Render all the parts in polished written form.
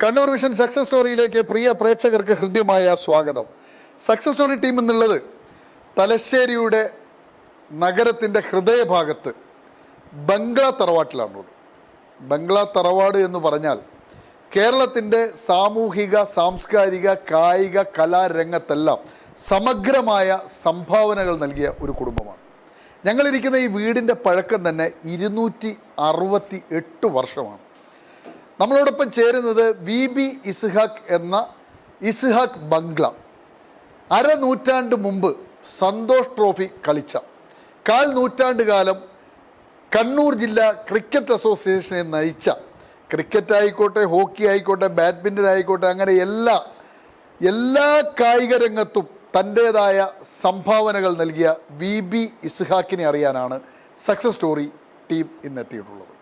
Kannur vision success സ്റ്റോറിയിലേക്ക് പ്രിയ പ്രേക്ഷകർക്ക് ഹൃദ്യമായ സ്വാഗതം. സക്സസ് സ്റ്റോറി ടീം എന്നുള്ളത് തലശ്ശേരിയുടെ നഗരത്തിൻ്റെ ഹൃദയഭാഗത്ത് ബംഗ്ലാ തറവാട്ടിലാണുള്ളത്. ബംഗ്ലാ തറവാട് എന്ന് പറഞ്ഞാൽ കേരളത്തിൻ്റെ സാമൂഹിക, സാംസ്കാരിക, കായിക, കലാരംഗത്തെല്ലാം സമഗ്രമായ സംഭാവനകൾ നൽകിയ ഒരു കുടുംബമാണ്. ഞങ്ങളിരിക്കുന്ന ഈ വീടിൻ്റെ പഴക്കം തന്നെ 268 വർഷമാണ്. നമ്മളോടൊപ്പം ചേരുന്നത് VB ഇസ്ഹാഖ് എന്ന ഇസ്ഹാഖ് ബംഗ്ല. അരനൂറ്റാണ്ട് മുമ്പ് സന്തോഷ് ട്രോഫി കളിച്ച, 1/4 നൂറ്റാണ്ട് കാലം കണ്ണൂർ ജില്ലാ ക്രിക്കറ്റ് അസോസിയേഷനെ നയിച്ച, ക്രിക്കറ്റ് ആയിക്കോട്ടെ, ഹോക്കി ആയിക്കോട്ടെ, ബാഡ്മിൻ്റൺ ആയിക്കോട്ടെ, അങ്ങനെ എല്ലാ കായിക രംഗത്തും തൻ്റേതായ സംഭാവനകൾ നൽകിയ VB ഇസ്ഹാഖിനെ അറിയാനാണ് സക്സസ് സ്റ്റോറി ടീം ഇന്നെത്തിയിട്ടുള്ളത്.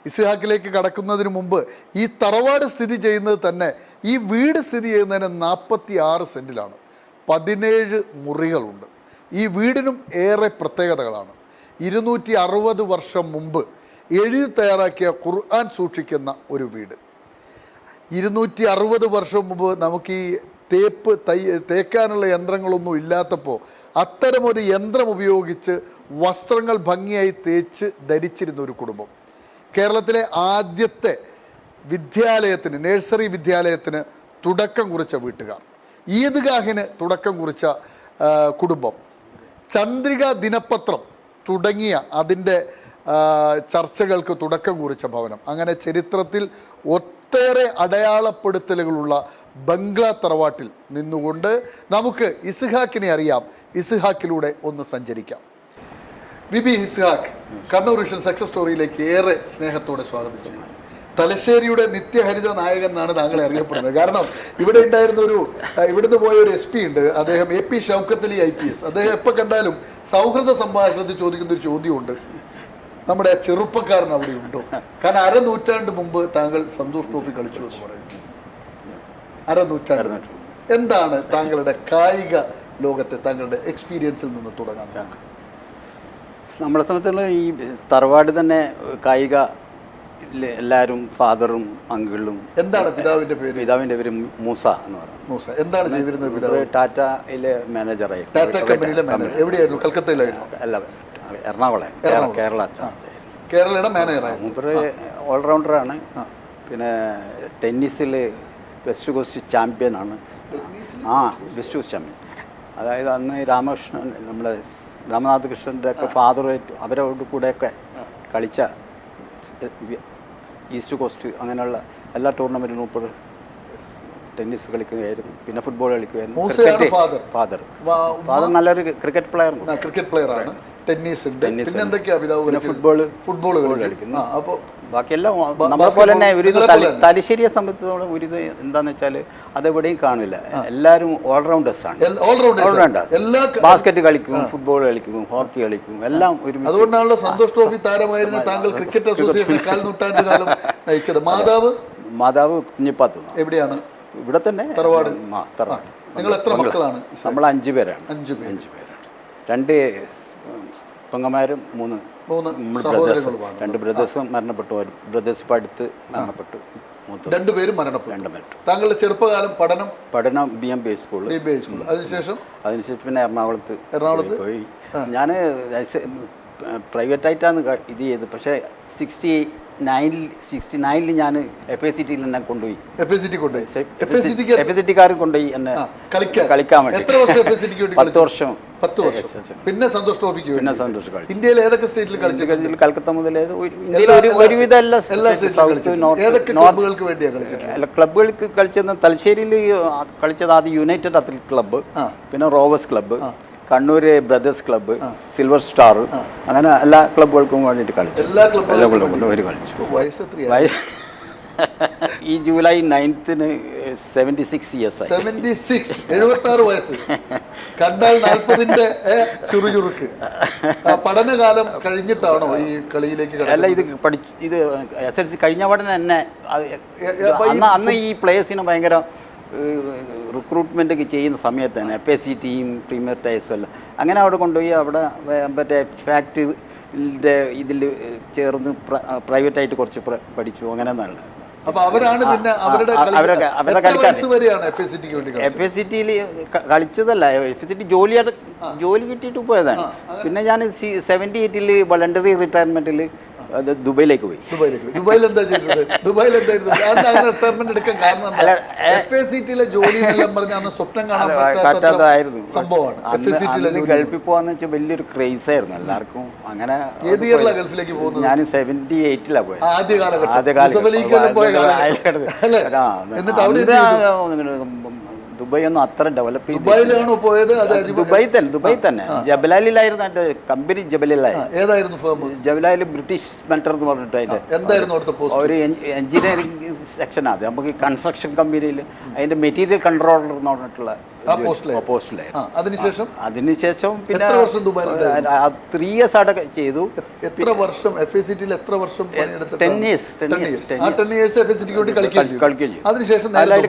ഇസ്ഹാഖിലേക്ക് കടക്കുന്നതിന് മുമ്പ് ഈ തറവാട് സ്ഥിതി ചെയ്യുന്നത് തന്നെ, ഈ വീട് സ്ഥിതി ചെയ്യുന്നതിന് 46 സെൻറ്റിലാണ്. 17 മുറികളുണ്ട്. ഈ വീടിനും ഏറെ പ്രത്യേകതകളാണ്. 260 വർഷം മുമ്പ് എഴുതി തയ്യാറാക്കിയ ഖുർആൻ സൂക്ഷിക്കുന്ന ഒരു വീട്. 260 വർഷം മുമ്പ് നമുക്ക് ഈ തേക്കാനുള്ള യന്ത്രങ്ങളൊന്നും ഇല്ലാത്തപ്പോൾ അത്തരമൊരു യന്ത്രം ഉപയോഗിച്ച് വസ്ത്രങ്ങൾ ഭംഗിയായി തേച്ച് ധരിച്ചിരുന്ന ഒരു കുടുംബം. കേരളത്തിലെ ആദ്യത്തെ വിദ്യാലയത്തിന്, നഴ്സറി വിദ്യാലയത്തിന് തുടക്കം കുറിച്ച വീട്ടുകാർ, ഈദ്ഗാഹിന് തുടക്കം കുറിച്ച കുടുംബം, ചന്ദ്രിക ദിനപത്രം തുടങ്ങിയ അതിൻ്റെ ചർച്ചകൾക്ക് തുടക്കം കുറിച്ച ഭവനം. അങ്ങനെ ചരിത്രത്തിൽ ഒട്ടേറെ അടയാളപ്പെടുത്തലുകളുള്ള ബംഗ്ലാ തറവാട്ടിൽ നിന്നുകൊണ്ട് നമുക്ക് ഇസ്ഹാഖിനെ അറിയാം. ഇസ്ഹാഖിലൂടെ ഒന്ന് സഞ്ചരിക്കാം. VB Ishaq, Kannur vision success സ്റ്റോറിയിലേക്ക് ഏറെ സ്നേഹത്തോടെ സ്വാഗതം ചെയ്യുന്നു. തലശ്ശേരിയുടെ നിത്യഹരിത നായകൻ എന്നാണ് താങ്കളെ അറിയപ്പെടുന്നത്. കാരണം ഇവിടെ ഉണ്ടായിരുന്ന ഇവിടുന്ന് പോയ ഒരു SP ഉണ്ട്, അദ്ദേഹം AP ഷൗക്കത്ത് അലി IPS. അദ്ദേഹം എപ്പോൾ കണ്ടാലും സൗഹൃദ സംഭാഷണത്തിൽ ചോദിക്കുന്ന ഒരു ചോദ്യമുണ്ട്, നമ്മുടെ ചെറുപ്പക്കാരൻ അവിടെ ഉണ്ടോ? കാരണം 1/2 നൂറ്റാണ്ട് മുമ്പ് താങ്കൾ സന്തോഷ് ട്രോഫി കളിച്ചു എന്ന് പറയുന്നു. 1/2 നൂറ്റാണ്ട്. എന്താണ് താങ്കളുടെ കായിക ലോകത്തെ താങ്കളുടെ എക്സ്പീരിയൻസിൽ നിന്ന് തുടങ്ങാൻ? നമ്മളെ സംബന്ധിച്ചുള്ള ഈ തറവാട് തന്നെ കായിക, എല്ലാവരും ഫാദറും അങ്കിളും. എന്താണ് പിതാവിന്റെ പേര്? പിതാവിന്റെ പേര് മൂസ എന്ന് പറയുന്നത്. മൂസ എന്താണ് ചെയ്തിരുന്നത്? പിതാവ് ടാറ്റയിലെ മാനേജറായിരുന്നു. ടാറ്റ കമ്പനിയിലെ മാനേജർ. എവിടെയായിരുന്നു? കൽക്കത്തയിലായിരുന്നു? അല്ല, എറണാകുളം, കേരള. കേരളയുടെ മാനേജറായിരുന്നു. മൂപ്പര് ഓൾറൗണ്ടറാണ്. പിന്നെ ടെന്നീസിൽ വെസ്റ്റ് കോസ്റ്റ് ചാമ്പ്യനാണ്. West coast champion. അതായത് അന്ന് രാമകൃഷ്ണൻ, നമ്മുടെ രാമനാഥ് കൃഷ്ണൻ്റെ ഒക്കെ ഫാദറായിട്ട് അവരോട് കൂടെയൊക്കെ കളിച്ച ഈസ്റ്റ് കോസ്റ്റ് അങ്ങനെയുള്ള എല്ലാ ടൂർണമെൻറ്റിനും ഇപ്പോൾ ടെന്നീസ് കളിക്കുകയായിരുന്നു. പിന്നെ ഫുട്ബോൾ കളിക്കുകയായിരുന്നു. ഫാദർ നല്ലൊരു ക്രിക്കറ്റ് പ്ലെയറാണ്. ടെന്നീസ് ഉണ്ട്. പിന്നെ എന്തൊക്കെയാ പിതാവ്? ഫുട്ബോൾ കളിക്കുന്നു. അപ്പോൾ ബാക്കിയെല്ലാം നമ്മളെ പോലെ തന്നെ ഒരു തലശ്ശേരിയെ സംബന്ധിച്ചോളം ഒരു ഇത് എന്താണെന്ന് വെച്ചാൽ അതെവിടെയും കാണില്ല. എല്ലാവരും ഓൾറൗണ്ടേഴ്സ് ആണ്. ബാസ്കറ്റ് കളിക്കും, ഫുട്ബോൾ കളിക്കും, ഹോക്കി കളിക്കും, എല്ലാം ഒരുമിച്ച്. അതുകൊണ്ടാണല്ലോ സന്തോഷ് ട്രോഫി താരമായിരുന്ന താങ്കൾ ക്രിക്കറ്റ് അസോസിയേഷൻ 1/4 നൂറ്റാണ്ട് കാലം നയിച്ചത്. മാതാവ് കുഞ്ഞിപ്പാത്ത്. എവിടെയാണ്? ഇവിടെ തന്നെ തറവാട്. നിങ്ങൾ എത്ര മക്കളാണ്? നമ്മൾ 5 പേരാണ്. 5 പേരാണ്. 2 പെങ്ങന്മാരും 3 ബ്രദേഴ്സും. 2 ബ്രദേഴ്സും മരണപ്പെട്ടു. ബ്രദേഴ്സ് ഇപ്പം അടുത്ത് മരണപ്പെട്ടു. 2 പേരും മരണപ്പെട്ടു. താങ്കളുടെ ചെറുപ്പകാലം പഠനം BMB സ്കൂൾ. അതിനുശേഷം പിന്നെ എറണാകുളത്ത് പോയി. ഞാൻ പ്രൈവറ്റായിട്ടാണ് ഇത് ചെയ്തത്. പക്ഷേ 69 ഞാൻ FACT തന്നെ കൊണ്ടുപോയി. FACT-കാർ കൊണ്ടുപോയി എന്നെ കളിക്കാൻ വേണ്ടി. 10 വർഷം. പിന്നെ സന്തോഷ് ട്രോഫിക്ക് കളിച്ചു. ഇന്ത്യയിൽ ഏതൊക്കെ സ്റ്റേറ്റിൽ കളിച്ചു? കൽക്കത്ത മുതൽ ഇന്ത്യയിൽ ഒരുവിധ എല്ലാ സൗത്ത് നോർത്ത് ക്ലബ്ബുകൾക്ക് കളിച്ചത്. തലശ്ശേരിയിൽ കളിച്ചത് ആദ്യം യുണൈറ്റഡ് അത്ലറ്റിക് ക്ലബ്ബ്, പിന്നെ rovers club, Kannur brothers club, silver star, അങ്ങനെ എല്ലാ ക്ലബ്ബുകൾക്കും വേണ്ടിയിട്ട് കളിച്ചു. എല്ലാ ക്ലബ്ബുകളും കളിച്ചു. ഈ ജൂലൈ 9-ന് 76 ഇയേഴ്സ് ആയി. 76 വയസ്സ്. കണ്ടാൽ 40ന്റെ ചുറുചുറുക്ക്. പഠനകാലം കഴിഞ്ഞിട്ടാണോ ഈ കളിയിലേക്ക്? അല്ല, ഇത് SLC കഴിഞ്ഞ ഉടനെ തന്നെ അന്ന് ഈ പ്ലേയേഴ്സിന് ഭയങ്കര റിക്രൂട്ട്മെൻ്റ് ഒക്കെ ചെയ്യുന്ന സമയത്ത് തന്നെ FACT പ്രീമിയർ ടൈസും എല്ലാം അങ്ങനെ അവിടെ കൊണ്ടുപോയി. അവിടെ മറ്റേ ഫാക്ടറിൻ്റെ ഇതിൽ ചേർന്ന് പ്രൈവറ്റായിട്ട് കുറച്ച് പഠിച്ചു. അങ്ങനെ നല്ല അപ്പൊ അവരാണ് പിന്നെ അവരുടെ വരെയാണ് FACT വേണ്ടി FACT കളിച്ചതല്ല. FACT ജോലി കിട്ടിയിട്ട് പോയതാണ്. പിന്നെ ഞാൻ 78 വളണ്ടറി റിട്ടയർമെന്റിൽ ദുബൈയിലേക്ക് പോയി. ദുബായിൽ എന്താ ചെയ്തത്? റിട്ടയർമെന്റ് എടുക്കാൻ കാരണം FACT ജോലി എന്നെല്ലാം പറഞ്ഞ സ്വപ്നം കാണാൻ പറ്റാത്തതായിരുന്നു സംഭവമാണ്. ഗൾഫിൽ പോവാന്ന് വെച്ചാൽ വലിയൊരു ക്രേസ് ആയിരുന്നു എല്ലാവർക്കും. അങ്ങനെ ഏത് ഇയറിലാണ് ഗൾഫിലേക്ക് പോകുന്നത്? ഞാൻ 78 പോയത്. ദുബായ് ഒന്നും അത്ര ഡെവലപ്പ് ചെയ്തു. ദുബായ് തന്നെ ജബലാലിലായിരുന്നു എന്റെ കമ്പനി. ജബലാലിൽ ബ്രിട്ടീഷ് സ്മെൽട്ടർ എന്ന് പറഞ്ഞിട്ട് ഒരു എഞ്ചിനീയറിംഗ് സെക്ഷനാണ്. അത് നമുക്ക് കൺസ്ട്രക്ഷൻ കമ്പനിയിൽ അതിന്റെ മെറ്റീരിയൽ കൺട്രോളർ എന്ന് പറഞ്ഞിട്ടുള്ള പോസ്റ്റിലായിരുന്നു. അതിനുശേഷം പിന്നെ 3 years അവിടെ ചെയ്തു. 10 years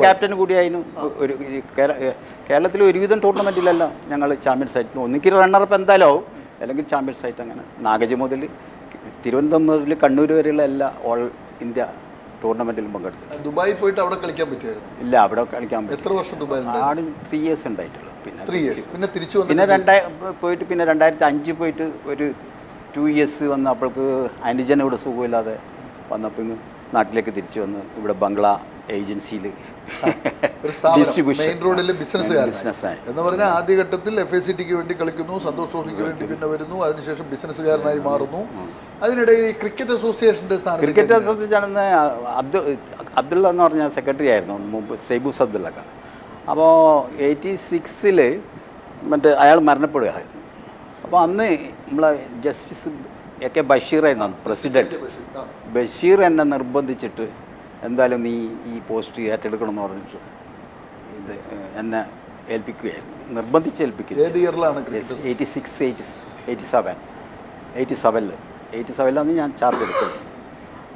ക്യാപ്റ്റൻ കൂടിയായിരുന്നു. ഒരു കേരളത്തിലെ ഒരുവിധം ടൂർണമെന്റിലെല്ലാം ഞങ്ങൾ ചാമ്പ്യൻസ് ആയിട്ട് ഒന്നിക്ക് റണ്ണറപ്പ് എന്തായാലും ആവും, അല്ലെങ്കിൽ ചാമ്പ്യൻസ് ആയിട്ട് അങ്ങനെ നാഗജ് മുതൽ തിരുവനന്തപുരം മുതൽ കണ്ണൂർ വരെയുള്ള എല്ലാ ഓൾ ഇന്ത്യ ടൂർണമെന്റിലും പങ്കെടുത്തു. ദുബായിൽ പോയിട്ട് അവിടെ കളിക്കാൻ പറ്റുമായിരുന്നു? ഇല്ല, അവിടെ കളിക്കാൻ പറ്റും. എത്ര വർഷം ദുബായിൽ? 3 years ഉണ്ടായിട്ടുള്ളൂ. പിന്നെ തിരിച്ചു പിന്നെ 2005 പോയിട്ട് ഒരു 2 years വന്നപ്പോൾക്ക് ആൻറ്റിജൻ ഇവിടെ സുഖമില്ലാതെ വന്നപ്പോൾ നാട്ടിലേക്ക് തിരിച്ചു വന്ന് ഇവിടെ ബംഗ്ലാ ഏജൻസിയിൽ മെയിൻ റോഡിൽ ബിസിനസ്സുകാരൻ എന്ന് പറഞ്ഞാൽ ആദ്യഘട്ടത്തിൽ FACT വേണ്ടി കളിക്കുന്നു, സന്തോഷ് ട്രോഫിക്ക് വേണ്ടി പിന്നെ വരുന്നു, അതിനുശേഷം ബിസിനസ്സുകാരനായി മാറുന്നു. അതിനിടയിൽ ഈ ക്രിക്കറ്റ് അസോസിയേഷൻ്റെ ക്രിക്കറ്റ് അസോസിയേഷൻ അബ്ദുള്ള എന്ന് പറഞ്ഞ സെക്രട്ടറി ആയിരുന്നു മുമ്പ്, സൈബൂസ് അബ്ദുള്ളക്ക. അപ്പോൾ 86 മറ്റേ അയാൾ മരണപ്പെടുകയായിരുന്നു. അപ്പോൾ അന്ന് നമ്മളെ ജസ്റ്റിസ് AK ബഷീറായിരുന്നു പ്രസിഡന്റ്. ബഷീർ എന്നെ നിർബന്ധിച്ചിട്ട് എന്തായാലും നീ ഈ പോസ്റ്റ് ഏറ്റെടുക്കണം എന്ന് പറഞ്ഞിട്ട് ഇത് എന്നെ ഏൽപ്പിക്കുകയായിരുന്നു, നിർബന്ധിച്ച് ഏൽപ്പിക്കുക. 87 ഞാൻ ചാർജ് എടുക്കുന്നത്.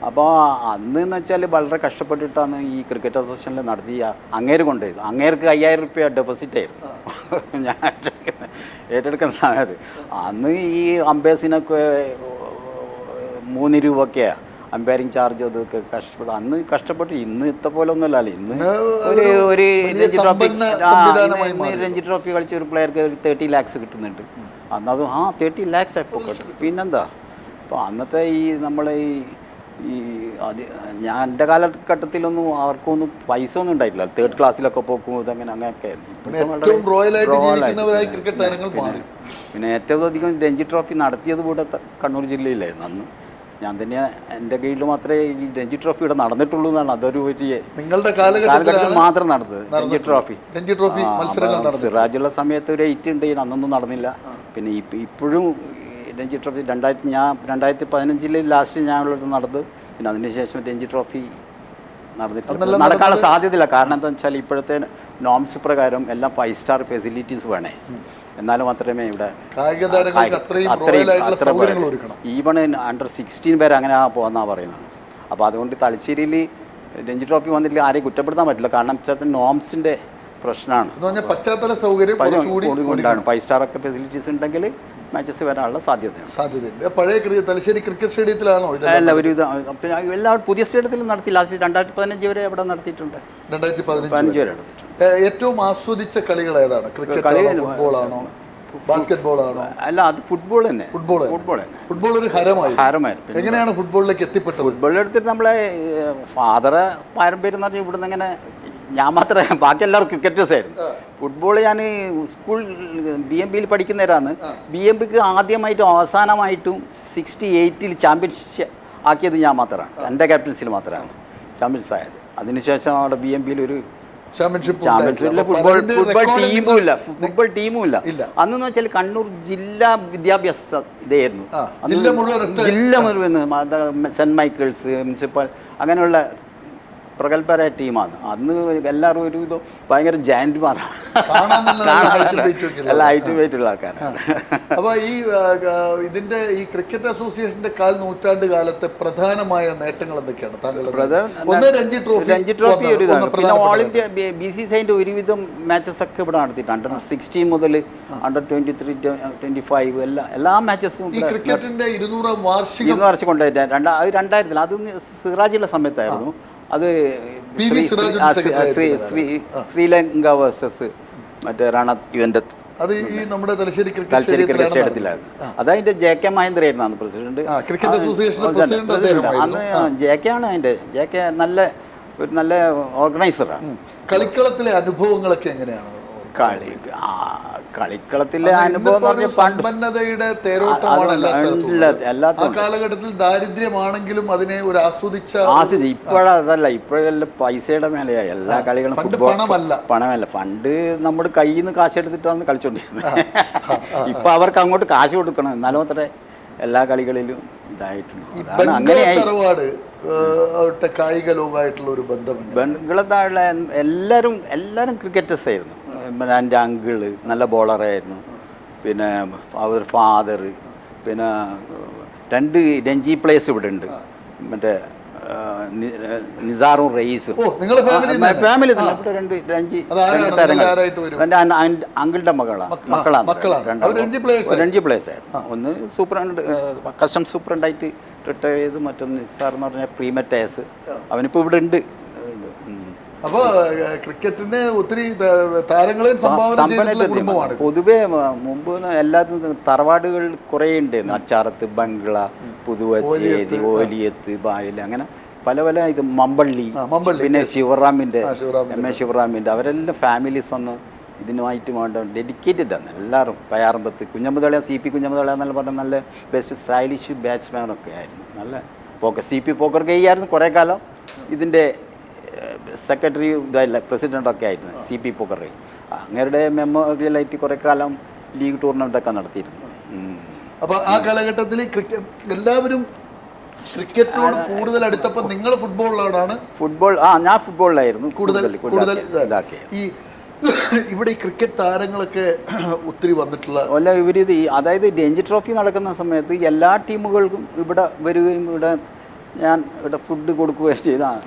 അപ്പോൾ അന്ന് എന്ന് വെച്ചാൽ വളരെ കഷ്ടപ്പെട്ടിട്ടാണ് ഈ ക്രിക്കറ്റ് അസോസിയേഷനിൽ നടത്തിയ അങ്ങേര് കൊണ്ടുപോയത്. അങ്ങേർക്ക് 5000 രൂപ ഡെപ്പോസിറ്റ് ആയിരുന്നു ഞാൻ ഏറ്റെടുക്കുന്ന സമയത്ത്. അന്ന് ഈ അമ്പേഴ്സിനൊക്കെ 3 രൂപയൊക്കെയാണ് അമ്പയറിങ് ചാർജ്. അതൊക്കെ അന്ന് കഷ്ടപ്പെട്ടു. ഇന്ന് ഇത്ത പോലെ ഒന്നുമല്ലല്ലോ. ഇന്ന് ഒരു രഞ്ജി ട്രോഫി കളിച്ച ഒരു പ്ലെയർക്ക് ഒരു 30 lakhs കിട്ടുന്നുണ്ട്. അന്നത് 30 lakhs ഇപ്പോൾ കിട്ടും. പിന്നെന്താ അപ്പോൾ അന്നത്തെ ഈ നമ്മളെ ഞാൻ എൻ്റെ കാലഘട്ടത്തിലൊന്നും അവർക്കൊന്നും പൈസ ഒന്നും ഉണ്ടായിട്ടില്ല. 3rd ക്ലാസ്സിലൊക്കെ പോകും ഇതങ്ങനെ അങ്ങനെയൊക്കെ. പിന്നെ ഏറ്റവും അധികം രഞ്ജി ട്രോഫി നടത്തിയത് കൂടെ കണ്ണൂർ ജില്ലയിലായിരുന്നു. അന്ന് ഞാൻ തന്നെ എൻ്റെ കീഴിൽ മാത്രമേ ഈ രഞ്ജി ട്രോഫി ഇവിടെ നടന്നിട്ടുള്ളൂ എന്നാണ്. അതൊരു നിങ്ങളുടെ കാലഘട്ടത്തിൽ മാത്രം നടന്നത് രഞ്ജി ട്രോഫി. സിറാജുള്ള സമയത്ത് ഒരു 8 ഉണ്ട്, അന്നൊന്നും നടന്നില്ല. പിന്നെ ഇപ്പോഴും രഞ്ജി ട്രോഫി 2015 ലാസ്റ്റ് ഞാനുള്ളത് നടന്നു. പിന്നെ അതിനുശേഷം രഞ്ജി ട്രോഫി നടന്നിട്ടില്ല, നടക്കാനുള്ള സാധ്യതയില്ല. കാരണം എന്താണെന്ന് വെച്ചാൽ ഇപ്പോഴത്തെ നോംസ് പ്രകാരം എല്ലാം 5 star ഫെസിലിറ്റീസ് വേണേ, എന്നാലും മാത്രമേ ഇവിടെ ഈവൺ അണ്ടർ 16 പേര് അങ്ങനെ പോകുന്നാണ് പറയുന്നത്. അപ്പോൾ അതുകൊണ്ട് തലശ്ശേരിയിൽ രഞ്ജി ട്രോഫി വന്നിട്ട് ആരെയും കുറ്റപ്പെടുത്താൻ പറ്റില്ല. കാരണം വെച്ചാൽ നോംസിൻ്റെ പ്രശ്നമാണ്. പശ്ചാത്തല സൗകര്യം കൊണ്ടാണ് 5 star ഒക്കെ ഫെസിലിറ്റീസ് ഉണ്ടെങ്കിൽ മാച്ചസ് വരാനുള്ള സാധ്യതയുണ്ട്. പഴയ തലശ്ശേരി ക്രിക്കറ്റ് സ്റ്റേഡിയത്തിലാണോ? അല്ല, ഒരു പിന്നെ എല്ലാവരും പുതിയ സ്റ്റേഡിയത്തിലും നടത്തി. ലാസ്റ്റ് 2015 വരെ അവിടെ നടത്തിയിട്ടുണ്ട്. 2015 വരെ നടത്തിയിട്ടുണ്ട്. ഏറ്റവും ആസ്വദിച്ച കളികൾ ഏതാണ്? ക്രിക്കറ്റ്, ഫുട്ബോളാണോ, ബാസ്കറ്റ്ബോൾ ആണോ? അല്ല, അത് ഫുട്ബോൾ തന്നെ. ഫുട്ബോൾ ഒരു ഹരമായിരുന്നു. എങ്ങനെയാണ് ഫുട്ബോളിലേക്ക് എത്തിപ്പെട്ടത്? ഫുട്ബോളിൽ എടുത്തിട്ട് നമ്മളെ ഫാദറെ പാരമ്പര്യം എന്ന് പറഞ്ഞാൽ ഇവിടുന്ന് ഇങ്ങനെ ഞാൻ മാത്രമേ, ബാക്കി എല്ലാവരും ക്രിക്കറ്റേഴ്സ് ആയിരുന്നു. ഫുട്ബോൾ ഞാൻ സ്കൂൾ BMBയിൽ പഠിക്കുന്നവരാണ്. BMBക്ക് ആദ്യമായിട്ടും അവസാനമായിട്ടും 68 ചാമ്പ്യൻഷിപ്പ് ആക്കിയത് ഞാൻ മാത്രമാണ്. എൻ്റെ ക്യാപ്റ്റൻസിൽ മാത്രമാണ് ചാമ്പ്യൻസ് ആയത്. അതിനുശേഷം അവിടെ BMBയിൽ ഒരു ചാമ്പ്യൻഷിപ്പിൽ ഫുട്ബോൾ ടീമും ഇല്ല. അന്നെന്ന് വെച്ചാൽ കണ്ണൂർ ജില്ലാ വിദ്യാഭ്യാസ ഇതായിരുന്നു. ജില്ല മുഴുവൻ സെൻറ്റ് മൈക്കിൾസ്, മുനിസിപ്പൽ അങ്ങനെയുള്ള പ്രഗത്ഭരായ ടീമാണ്. അന്ന് എല്ലാവരും ഒരു ഇത് ഭയങ്കര ജയന്റ്മാരാണ്, എല്ലാ ഹൈറ്റ് വെയിറ്റുള്ള ആൾക്കാരാണ്. അപ്പോൾ ഇതിന്റെ ഈ ക്രിക്കറ്റ് അസോസിയേഷന്റെ നൂറ്റാണ്ട് കാലത്തെ പ്രധാനമായ നേട്ടങ്ങൾ എന്തൊക്കെയാണ് താങ്കളുടെ? രഞ്ജി ട്രോഫി ഒരു ഇതാണ്. പിന്നെ ഓൾ ഇന്ത്യ BCCIന്റെ ഒരുവിധം മാച്ചസ് ഒക്കെ ഇവിടെ നടത്തിയിട്ടുണ്ട്. അണ്ടർ 16 മുതൽ അണ്ടർ 23, 25 എല്ലാ മാച്ചസും ക്രിക്കറ്റിന്റെ 200ാം വാർഷികം കൊണ്ടുപോയിട്ട് 2000 അത് സിറാജുള്ള സമയത്തായിരുന്നു. അത് PV സിറാജുദ്ദീൻ ശ്രീലങ്ക വേഴ്സസ് മറ്റേ റാണത്ത് യുവൻ്റത്ത്, അത് ഈ നമ്മുടെ തലശ്ശേരി തലശ്ശേരി ക്രിക്കറ്റ് സ്റ്റേഡിയത്തിലായിരുന്നു. അതതിന്റെ JK മഹേന്ദ്രയായിരുന്നു അന്ന് പ്രസിഡന്റ്. ക്രിക്കറ്റ് അസോസിയേഷൻ പ്രസിഡന്റ് അന്ന് JK ആണ് അതിന്റെ. JK ഒരു നല്ല ഓർഗനൈസറാണ്. കളിക്കളത്തിലെ അനുഭവങ്ങളൊക്കെ എങ്ങനെയാണ്? കളിക്കളത്തിലെ അനുഭവം എന്ന് പറഞ്ഞാൽ സമ്പന്നതയുടെ തേരോട്ടമാണ് എല്ലാ കാലഘട്ടത്തിൽ. ദാരിദ്ര്യമാണെങ്കിലും അതിനെ ഒരു ആസ്വദിച്ച ഇപ്പോഴതല്ല, ഇപ്പോഴെല്ലാം പൈസയുടെ മേലെയായി എല്ലാ കളികളും. ഫുട്ബോൾ പണമല്ല, ഫണ്ട് നമ്മുടെ കയ്യിൽ നിന്ന് കാശ് എടുത്തിട്ടാണ് കളിച്ചോണ്ടിരുന്നത്. ഇപ്പൊ അവർക്ക് അങ്ങോട്ട് കാശ് കൊടുക്കണം, എന്നാലും അത്ര എല്ലാ കളികളിലും ഇതായിട്ടുണ്ട്. അങ്ങനെയായി കായിക ലോകമായിട്ടുള്ള ഒരു ബന്ധം. ബംഗ്ലാദേശിലുള്ള എല്ലാവരും ക്രിക്കറ്റേഴ്സ് ആയിരുന്നു. എൻ്റെ അങ്കിള് നല്ല ബോളറായിരുന്നു, പിന്നെ അവർ ഫാദർ, പിന്നെ 2 രഞ്ജി പ്ലേയേഴ്സ് ഇവിടെ ഉണ്ട്, മറ്റേ നിസാറും റയീസും ഫാമിലി ഇവിടെ 2 രഞ്ജി താരങ്ങൾ. എൻ്റെ അങ്കിളുടെ മക്കളാണ് രഞ്ജി പ്ലേയേഴ്സ് ആയിരുന്നു. ഒന്ന് കസ്റ്റംസ് സൂപ്രണ്ടായിട്ട് റിട്ടയർ ചെയ്ത്, മറ്റൊന്ന് നിസാർ എന്ന് പറഞ്ഞാൽ പ്രീമെറ്റേഴ്സ്, അവനിപ്പോൾ ഇവിടെ ഉണ്ട്. അപ്പൊ ക്രിക്കറ്റിന് ഒത്തിരി താരങ്ങളെയും സംഭാവന. പൊതുവെ മുമ്പ് എല്ലാത്തിനും തറവാടുകൾ കുറേ ഉണ്ടായിരുന്നു. അച്ചാറത്ത്, ബംഗ്ല, പുതുവച്ചേരി, ഓലിയത്ത്, ബായൽ, അങ്ങനെ പല ഇത് മമ്പള്ളി, പിന്നെ ശിവറാമിന്റെ MA ശിവറാമിന്റെ, അവരെല്ലാം ഫാമിലീസ് വന്ന് ഇതിനുമായിട്ട് വേണ്ട ഡെഡിക്കേറ്റഡ് ആണ് എല്ലാവരും. പയ്യാറമ്പത്ത് കുഞ്ഞമ്പതള, CP കുഞ്ഞമ്പതള എന്നല്ല പറഞ്ഞാൽ നല്ല ബെസ്റ്റ് സ്റ്റൈലിഷ് ബാറ്റ്സ്മാനൊക്കെ ആയിരുന്നു. നല്ല CP പോക്കർ ആയിരുന്നു കുറേ കാലം. ഇതിൻ്റെ സെക്രട്ടറി ഇതല്ല, പ്രസിഡൻ്റൊക്കെ ആയിരുന്നു CP പോക്കർ. അങ്ങരുടെ മെമ്മോറിയലായിട്ട് കുറേ കാലം ലീഗ് ടൂർണമെൻ്റൊക്കെ നടത്തിയിരുന്നു. അപ്പോൾ ആ കാലഘട്ടത്തിൽ എല്ലാവരും ക്രിക്കറ്റിനോട് കൂടുതൽ അടുത്തപ്പോൾ നിങ്ങൾ ഫുട്ബോളിലോടാണ്? ഞാൻ ഫുട്ബോളിലായിരുന്നു കൂടുതൽ ഇതാക്കിയ. ഇവിടെ ഈ ക്രിക്കറ്റ് താരങ്ങളൊക്കെ ഒത്തിരി വന്നിട്ടുള്ള അതായത് രഞ്ജി ട്രോഫി നടക്കുന്ന സമയത്ത് എല്ലാ ടീമുകൾക്കും ഇവിടെ വരികയും ഞാൻ ഇവിടെ ഫുഡ് കൊടുക്കുകയും ചെയ്താണ്.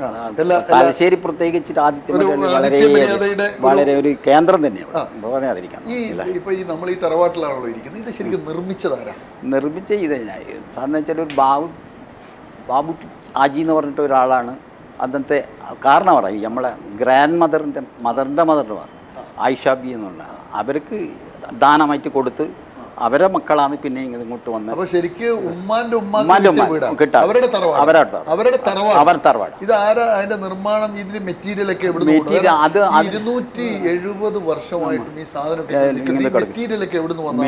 തലശ്ശേരി പ്രത്യേകിച്ചിട്ട് ആദ്യത്തെ വളരെ ഒരു കേന്ദ്രം തന്നെയാണ് പറയാതിരിക്കാം. ഇപ്പൊ നമ്മൾ ഈ തറവാട്ടിലാണല്ലോ ഇരിക്കുന്നത്, ഇത് ശരിക്കും നിർമ്മിച്ച സാധാരണ വെച്ചാൽ ഒരു ബാബു ആജി എന്ന് പറഞ്ഞിട്ട് ഒരാളാണ് അന്നത്തെ കാരണവറായി. നമ്മളെ ഗ്രാൻഡ് മദറിൻ്റെ മദർ ആയിഷാബി എന്നുള്ള അവർക്ക് ദാനമായിട്ട് കൊടുത്ത് അവരെ മക്കളാണ് പിന്നെ ഇങ്ങോട്ട് വന്നത്. അവരുടെ തറവാട്. ഇത് ആരാ അതിന്റെ നിർമ്മാണം, ഇതിന്റെ മെറ്റീരിയൽ ഒക്കെ 270 വർഷമായിട്ടും ഈ സാധനം മെറ്റീരിയൽ ഒക്കെ എവിടെ നിന്ന് വന്നു?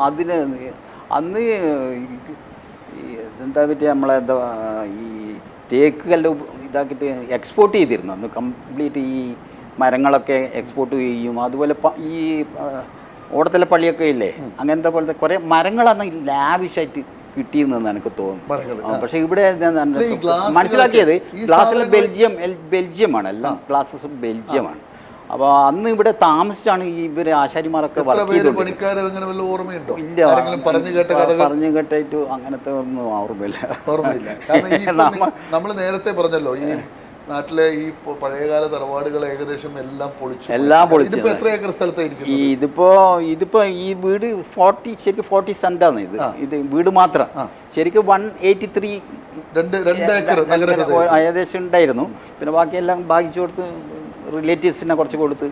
അതിന് അന്ന് എന്താ പറ്റിയ നമ്മളെ ഈ തേക്ക് കല്ല് ഇതാക്കിയിട്ട് എക്സ്പോർട്ട് ചെയ്തിരുന്നു അന്ന് കംപ്ലീറ്റ്. ഈ മരങ്ങളൊക്കെ എക്സ്പോർട്ട് ചെയ്യും. അതുപോലെ ഈ ഓടത്തിലെ പള്ളിയൊക്കെ ഇല്ലേ, അങ്ങനത്തെ പോലത്തെ കുറേ മരങ്ങളാണ് ലാവിഷായിട്ട് കിട്ടിയിരുന്നെന്ന് എനിക്ക് തോന്നുന്നു. പക്ഷെ ഇവിടെ മനസ്സിലാക്കിയത് ഗ്ലാസ്സിൽ ബെൽജിയമാണ്, എല്ലാം ഗ്ലാസ്സസും ബെൽജിയമാണ്. അപ്പോൾ അന്ന് ഇവിടെ താമസിച്ചാണ് ഇവര് ആശാരിമാരൊക്കെ വർക്ക് ചെയ്തത്. ഇല്ല, പറഞ്ഞു കേട്ടായിട്ട് അങ്ങനത്തെ ഒന്നും ഓർമ്മയില്ല. നമ്മൾ നേരത്തെ പറഞ്ഞല്ലോ ഈ നാട്ടിലെ ഈ പഴയകാല തറവാടുകൾ ഏകദേശം എല്ലാം പൊളിച്ചു. എത്ര ഏക്കർ സ്ഥലത്തായിരിക്കും ഇതിപ്പോ ഈ വീട് 40 സെന്റാണ്. ഇത് വീട് മാത്രം ശരിക്കും 183 ഏകദേശം ഉണ്ടായിരുന്നു. പിന്നെ ബാക്കിയെല്ലാം ഭാഗിച്ചു കൊടുത്ത് റിലേറ്റീവ്സിനെ കുറച്ച് കൊടുത്ത്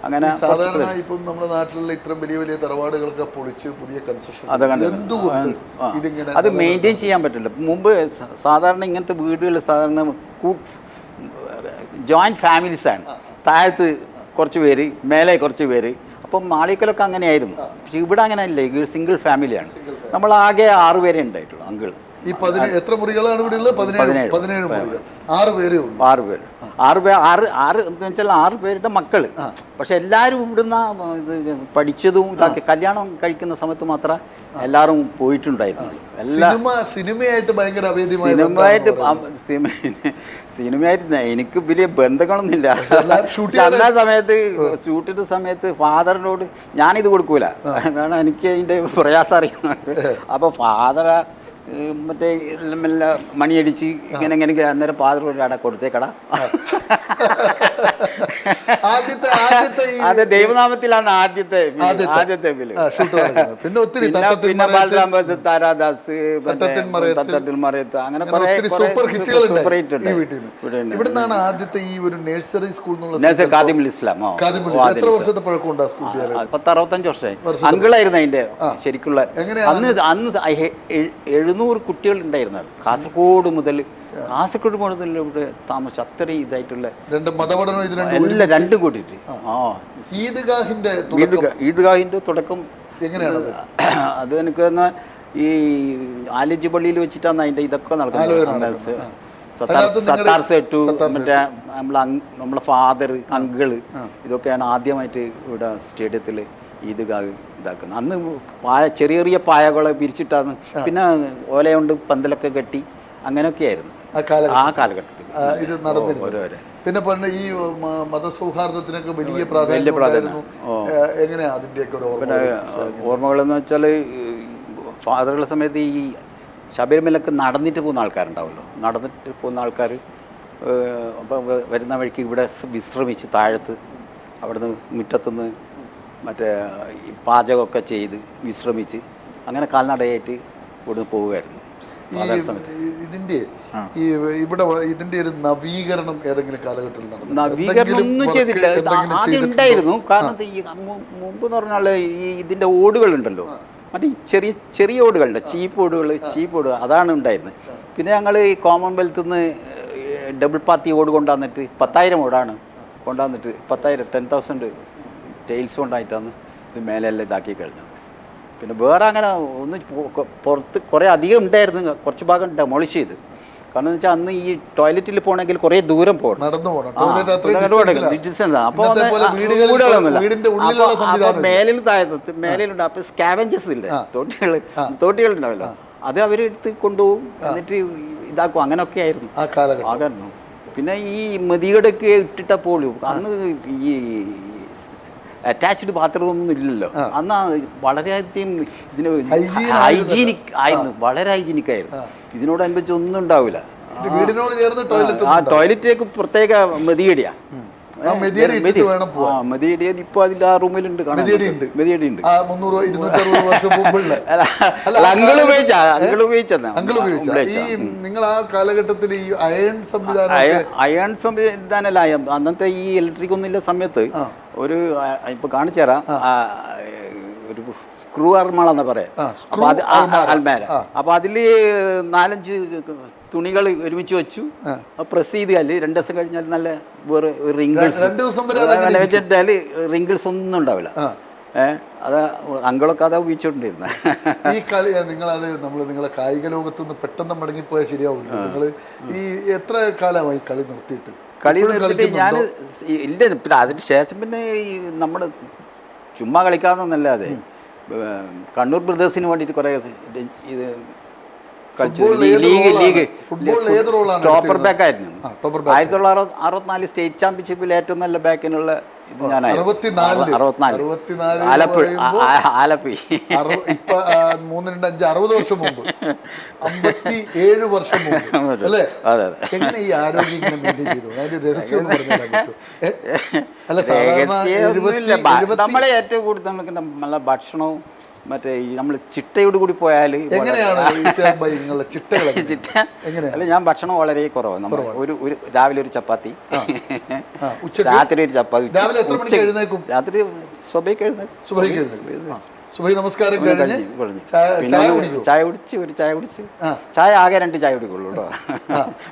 അങ്ങനെ. സാധാരണ ഇപ്പം നമ്മുടെ നാട്ടിലുള്ള ഇത്രയും വലിയ വലിയ തറവാടുകളൊക്കെ പൊളിച്ച് പുതിയ കൺസ്ട്രക്ഷൻ അത് മെയിൻറ്റെയിൻ ചെയ്യാൻ പറ്റില്ല. മുമ്പ് സാധാരണ ഇങ്ങനത്തെ വീടുകൾ സാധാരണ ജോയിൻറ്റ് ഫാമിലീസാണ്. താഴത്ത് കുറച്ച് പേര്, മേലെ കുറച്ച് പേര്. അപ്പം മാളിക്കലൊക്കെ അങ്ങനെയായിരുന്നു. പക്ഷെ ഇവിടെ അങ്ങനെയല്ലേ, സിംഗിൾ ഫാമിലിയാണ്. നമ്മളാകെ 6 പേരെ ഉണ്ടായിട്ടുള്ളൂ. അങ്കിൾ ഈ എത്ര മുറികളാണ് ഇവിടെ ഉള്ളത്? 17 മുറികൾ. 6 പേര് എന്ന് വെച്ചാൽ 6 പേരുടെ മക്കള്. പക്ഷെ എല്ലാവരും ഇവിടുന്ന് ഇത് പഠിച്ചതും ഇതാക്കി കല്യാണം കഴിക്കുന്ന സമയത്ത് മാത്രം എല്ലാവരും പോയിട്ടുണ്ടായിരുന്നു. സിനിമയായിട്ട് എനിക്ക് വലിയ ബന്ധങ്ങളൊന്നുമില്ല. എല്ലാ സമയത്ത് ഷൂട്ടിന്റെ സമയത്ത് ഫാദറിനോട് ഞാനിത് കൊടുക്കൂല, കാരണം എനിക്ക് അതിന്റെ പ്രയാസം അറിയുന്നുണ്ട്. അപ്പൊ ഫാദർ മറ്റേ മണിയടിച്ച് ഇങ്ങനെ അന്നേരം ഫാദർ ഒരു കട കൊടുത്തേക്കട അത് ദൈവനാമത്തിലാണ് ആദ്യത്തെ ഫിലിം. പിന്നെ ഒത്തിരി പിന്നെ ബാലരാമദാസ്, താരാദാസ്, തട്ടത്തിൽ മറയത്ത്, അങ്ങനെ സൂപ്പർ ഹിറ്റുകൾ ഇവിടുന്നാണ് ആദ്യത്തെ ഈ ഒരു നഴ്സറി സ്കൂൾ ഖാദിമുൽ ഇസ്ലാം. എത്ര വർഷത്തെ പഴക്കമുണ്ട് ആ സ്കൂൾ? 65 വർഷമായി. അങ്കിളായിരുന്നു അതിന്റെ ശരിക്കുള്ള. അന്ന് 700 കുട്ടികൾ ഉണ്ടായിരുന്നത്. കാസർഗോഡ് മുതൽ ഇവിടെ താമസിച്ചു. അത്രയും ഇതായിട്ടുള്ള എല്ലാം രണ്ടും കൂട്ടിട്ട്. ഈദ്ഗാഹിന്റെ തുടക്കം എങ്ങനെയാണ്? അത് എനിക്ക് ഈ ആലജി പള്ളിയിൽ വെച്ചിട്ടാണ് അതിന്റെ ഇതൊക്കെ നടക്കുന്നത്. സത്താർ സെട്ടു, മറ്റേ നമ്മളെ ഫാദർ, അങ്കിള്, ഇതൊക്കെയാണ് ആദ്യമായിട്ട് ഇവിടെ സ്റ്റേഡിയത്തിൽ ഈദ്ഗാഹ് ഇതാക്കുന്നത്. അന്ന് ചെറിയ ചെറിയ പായകളെ പിരിച്ചിട്ടാണ്. പിന്നെ ഓല കൊണ്ട് പന്തലൊക്കെ കെട്ടി അങ്ങനെയൊക്കെയായിരുന്നു ആ കാലഘട്ടത്തിൽ ഇത് നടന്നിരുന്നത്. പിന്നെ പണ്ട് ഈ മതസൗഹാർദ്ദത്തിനൊക്കെ വലിയ പ്രാധാന്യം. എങ്ങനെയാ അതിന്റെയൊക്കെ ഓർമ്മകളെന്ന് വെച്ചാൽ, ഫാദറുള്ള സമയത്ത് ഈ ശബരിമലക്ക് നടന്നിട്ട് പോകുന്ന ആൾക്കാരുണ്ടാവുമല്ലോ. നടന്നിട്ട് പോകുന്ന ആൾക്കാർ അപ്പോൾ വരുന്ന വഴിക്ക് ഇവിടെ വിശ്രമിച്ച് താഴത്ത് അവിടുന്ന് മുറ്റത്തുനിന്ന് മറ്റേ പാചകമൊക്കെ ചെയ്ത് വിശ്രമിച്ച് അങ്ങനെ കാൽനടയായിട്ട് ഇവിടുന്ന് പോവുമായിരുന്നു. ഇതിന്റെ ഇവിടെ ഇതിന്റെ ഒരു നവീകരണം ഏതെങ്കിലും കാലഘട്ടത്തിൽ നടന്നു? നവീകരണം ഒന്നും ചെയ്തില്ല. ആദ്യം ഉണ്ടായിരുന്നു. കാരണം മുമ്പ് എന്ന് പറഞ്ഞാൽ ഈ ഇതിന്റെ ഓടുകളുണ്ടല്ലോ, മറ്റേ ചെറിയ ചെറിയ ഓടുകളുണ്ട്, ചീപ്പ് ഓടുകൾ അതാണ് ഉണ്ടായിരുന്നത്. പിന്നെ ഞങ്ങൾ ഈ കോമൺവെൽത്തിൽ നിന്ന് ഡബിൾ പാത്തി ഓട് കൊണ്ടുവന്നിട്ട് 10,000 ഓടാണ് കൊണ്ടുവന്നിട്ട് 10,000 ടൈൽസ് കൊണ്ടായിട്ടാണ് ഇത് മേലെല്ലാം ഇതാക്കി കഴിഞ്ഞത്. പിന്നെ വേറെ അങ്ങനെ ഒന്ന് പുറത്ത് കുറേ അധികം ഉണ്ടായിരുന്നു. കുറച്ച് ഭാഗം ഡെമോളിഷ് ചെയ്ത്. കാരണം എന്ന് വെച്ചാൽ അന്ന് ഈ ടോയ്ലറ്റിൽ പോകണമെങ്കിൽ കുറേ ദൂരം പോകണം, ഡിസ്റ്റൻസ്. അപ്പോൾ മേലിൽ താഴത്ത് മേലിലുണ്ട്. അപ്പോൾ സ്കാവഞ്ചസ് ഇല്ലേ, തോട്ടികളുണ്ടാവല്ലോ, അത് അവരെടുത്ത് കൊണ്ടുപോകും, എന്നിട്ട് ഇതാക്കും. അങ്ങനെയൊക്കെ ആയിരുന്നു ആകായിരുന്നു. പിന്നെ ഈ മതികടൊക്കെ ഇട്ടിട്ട പോലും അന്ന് ഈ അറ്റാച്ച്ഡ് ബാത്റൂം ഒന്നും ഇല്ലല്ലോ. അന്ന് വളരെയധികം ഇതിന് ഹൈജീനിക് ആയിരുന്നു, വളരെ ഹൈജീനിക് ആയിരുന്നു. ഇതിനോടനുബന്ധിച്ച് ഒന്നും ഉണ്ടാവില്ല. ആ ടോയ്ലറ്റിലേക്ക് പ്രത്യേക മെതിയടിയാ. മെതിയടിയത് ഇപ്പൊ അതിന്റെ ആ റൂമിലുണ്ട്. മെതിയടിയുണ്ട്. അങ്കിൾ ഉപയോഗിച്ചതാ. നിങ്ങൾ ആ കാലഘട്ടത്തിൽ ഈ അയൺ സംവിധാനമല്ല, അന്നത്തെ ഈ ഇലക്ട്രിക് ഒന്നും ഇല്ല സമയത്ത് ഒരു ഇപ്പൊ കാണിച്ചു തരാം. ഒരു സ്ക്രൂ അർമാളെന്നാ പറയാ. അൽമേര. അപ്പൊ അതില് 4-5 തുണികൾ ഒരുമിച്ച് വെച്ചു, പ്രസ് ചെയ്ത് കഴിഞ്ഞാൽ 2 ദിവസം കഴിഞ്ഞാൽ നല്ല വേറെ റിങ്കിൾസ് വെച്ചിട്ടാല് റിങ്കിൾസ് ഒന്നും ഉണ്ടാവില്ല. അത് അങ്കിളൊക്കെ അതാ ഉപയോഗിച്ചോണ്ടിരുന്ന. ഈ കളി നിങ്ങളത് നിങ്ങളെ കായിക ലോകത്തുനിന്ന് പെട്ടെന്ന് മടങ്ങിപ്പോയാൽ ശരിയാവില്ല. നിങ്ങൾ ഈ എത്ര കാലമായി കളി നിർത്തിയിട്ട്? കളി നിർത്തിയിട്ട് ഞാൻ ഇല്ല. പിന്നെ അതിന് ശേഷം പിന്നെ ഈ നമ്മൾ ചുമ്മാ കളിക്കാമെന്നല്ലാതെ കണ്ണൂർ ബ്രദേഴ്സിന് വേണ്ടിയിട്ട് കുറേ ഇത് കളിച്ചു. ലീഗ് ടോപ്പർ ബാക്ക് ആയിരുന്നു. 1964 സ്റ്റേറ്റ് ചാമ്പ്യൻഷിപ്പിൽ ഏറ്റവും നല്ല ബാക്കിനുള്ള ഇത് ഞാനായിരുന്നു. 64 ആലപ്പി. 60 വർഷം മുമ്പ്, 57 വർഷം മുമ്പ് അല്ലേ? അതെ. എങ്ങനെ ഈ ആരോഗ്യം നമ്മളെ ഏറ്റവും കൂടുതൽ നല്ല ഭക്ഷണവും മറ്റേ ഈ നമ്മൾ ചിട്ടയോട് കൂടി പോയാൽ ചിട്ട അല്ല, ഞാൻ ഭക്ഷണം വളരെ കുറവാണ്. നമ്മൾ ഒരു രാവിലെ ഒരു ചപ്പാത്തി, രാത്രി ഒരു ചപ്പാത്തി, രാത്രി സ്വബയ്ക്ക് എഴുന്നേക്കും. നമസ്കാരം ചായ കുടിച്ച് ചായ ആകെ 2 ചായ കുടിക്കുള്ളൂ കേട്ടോ.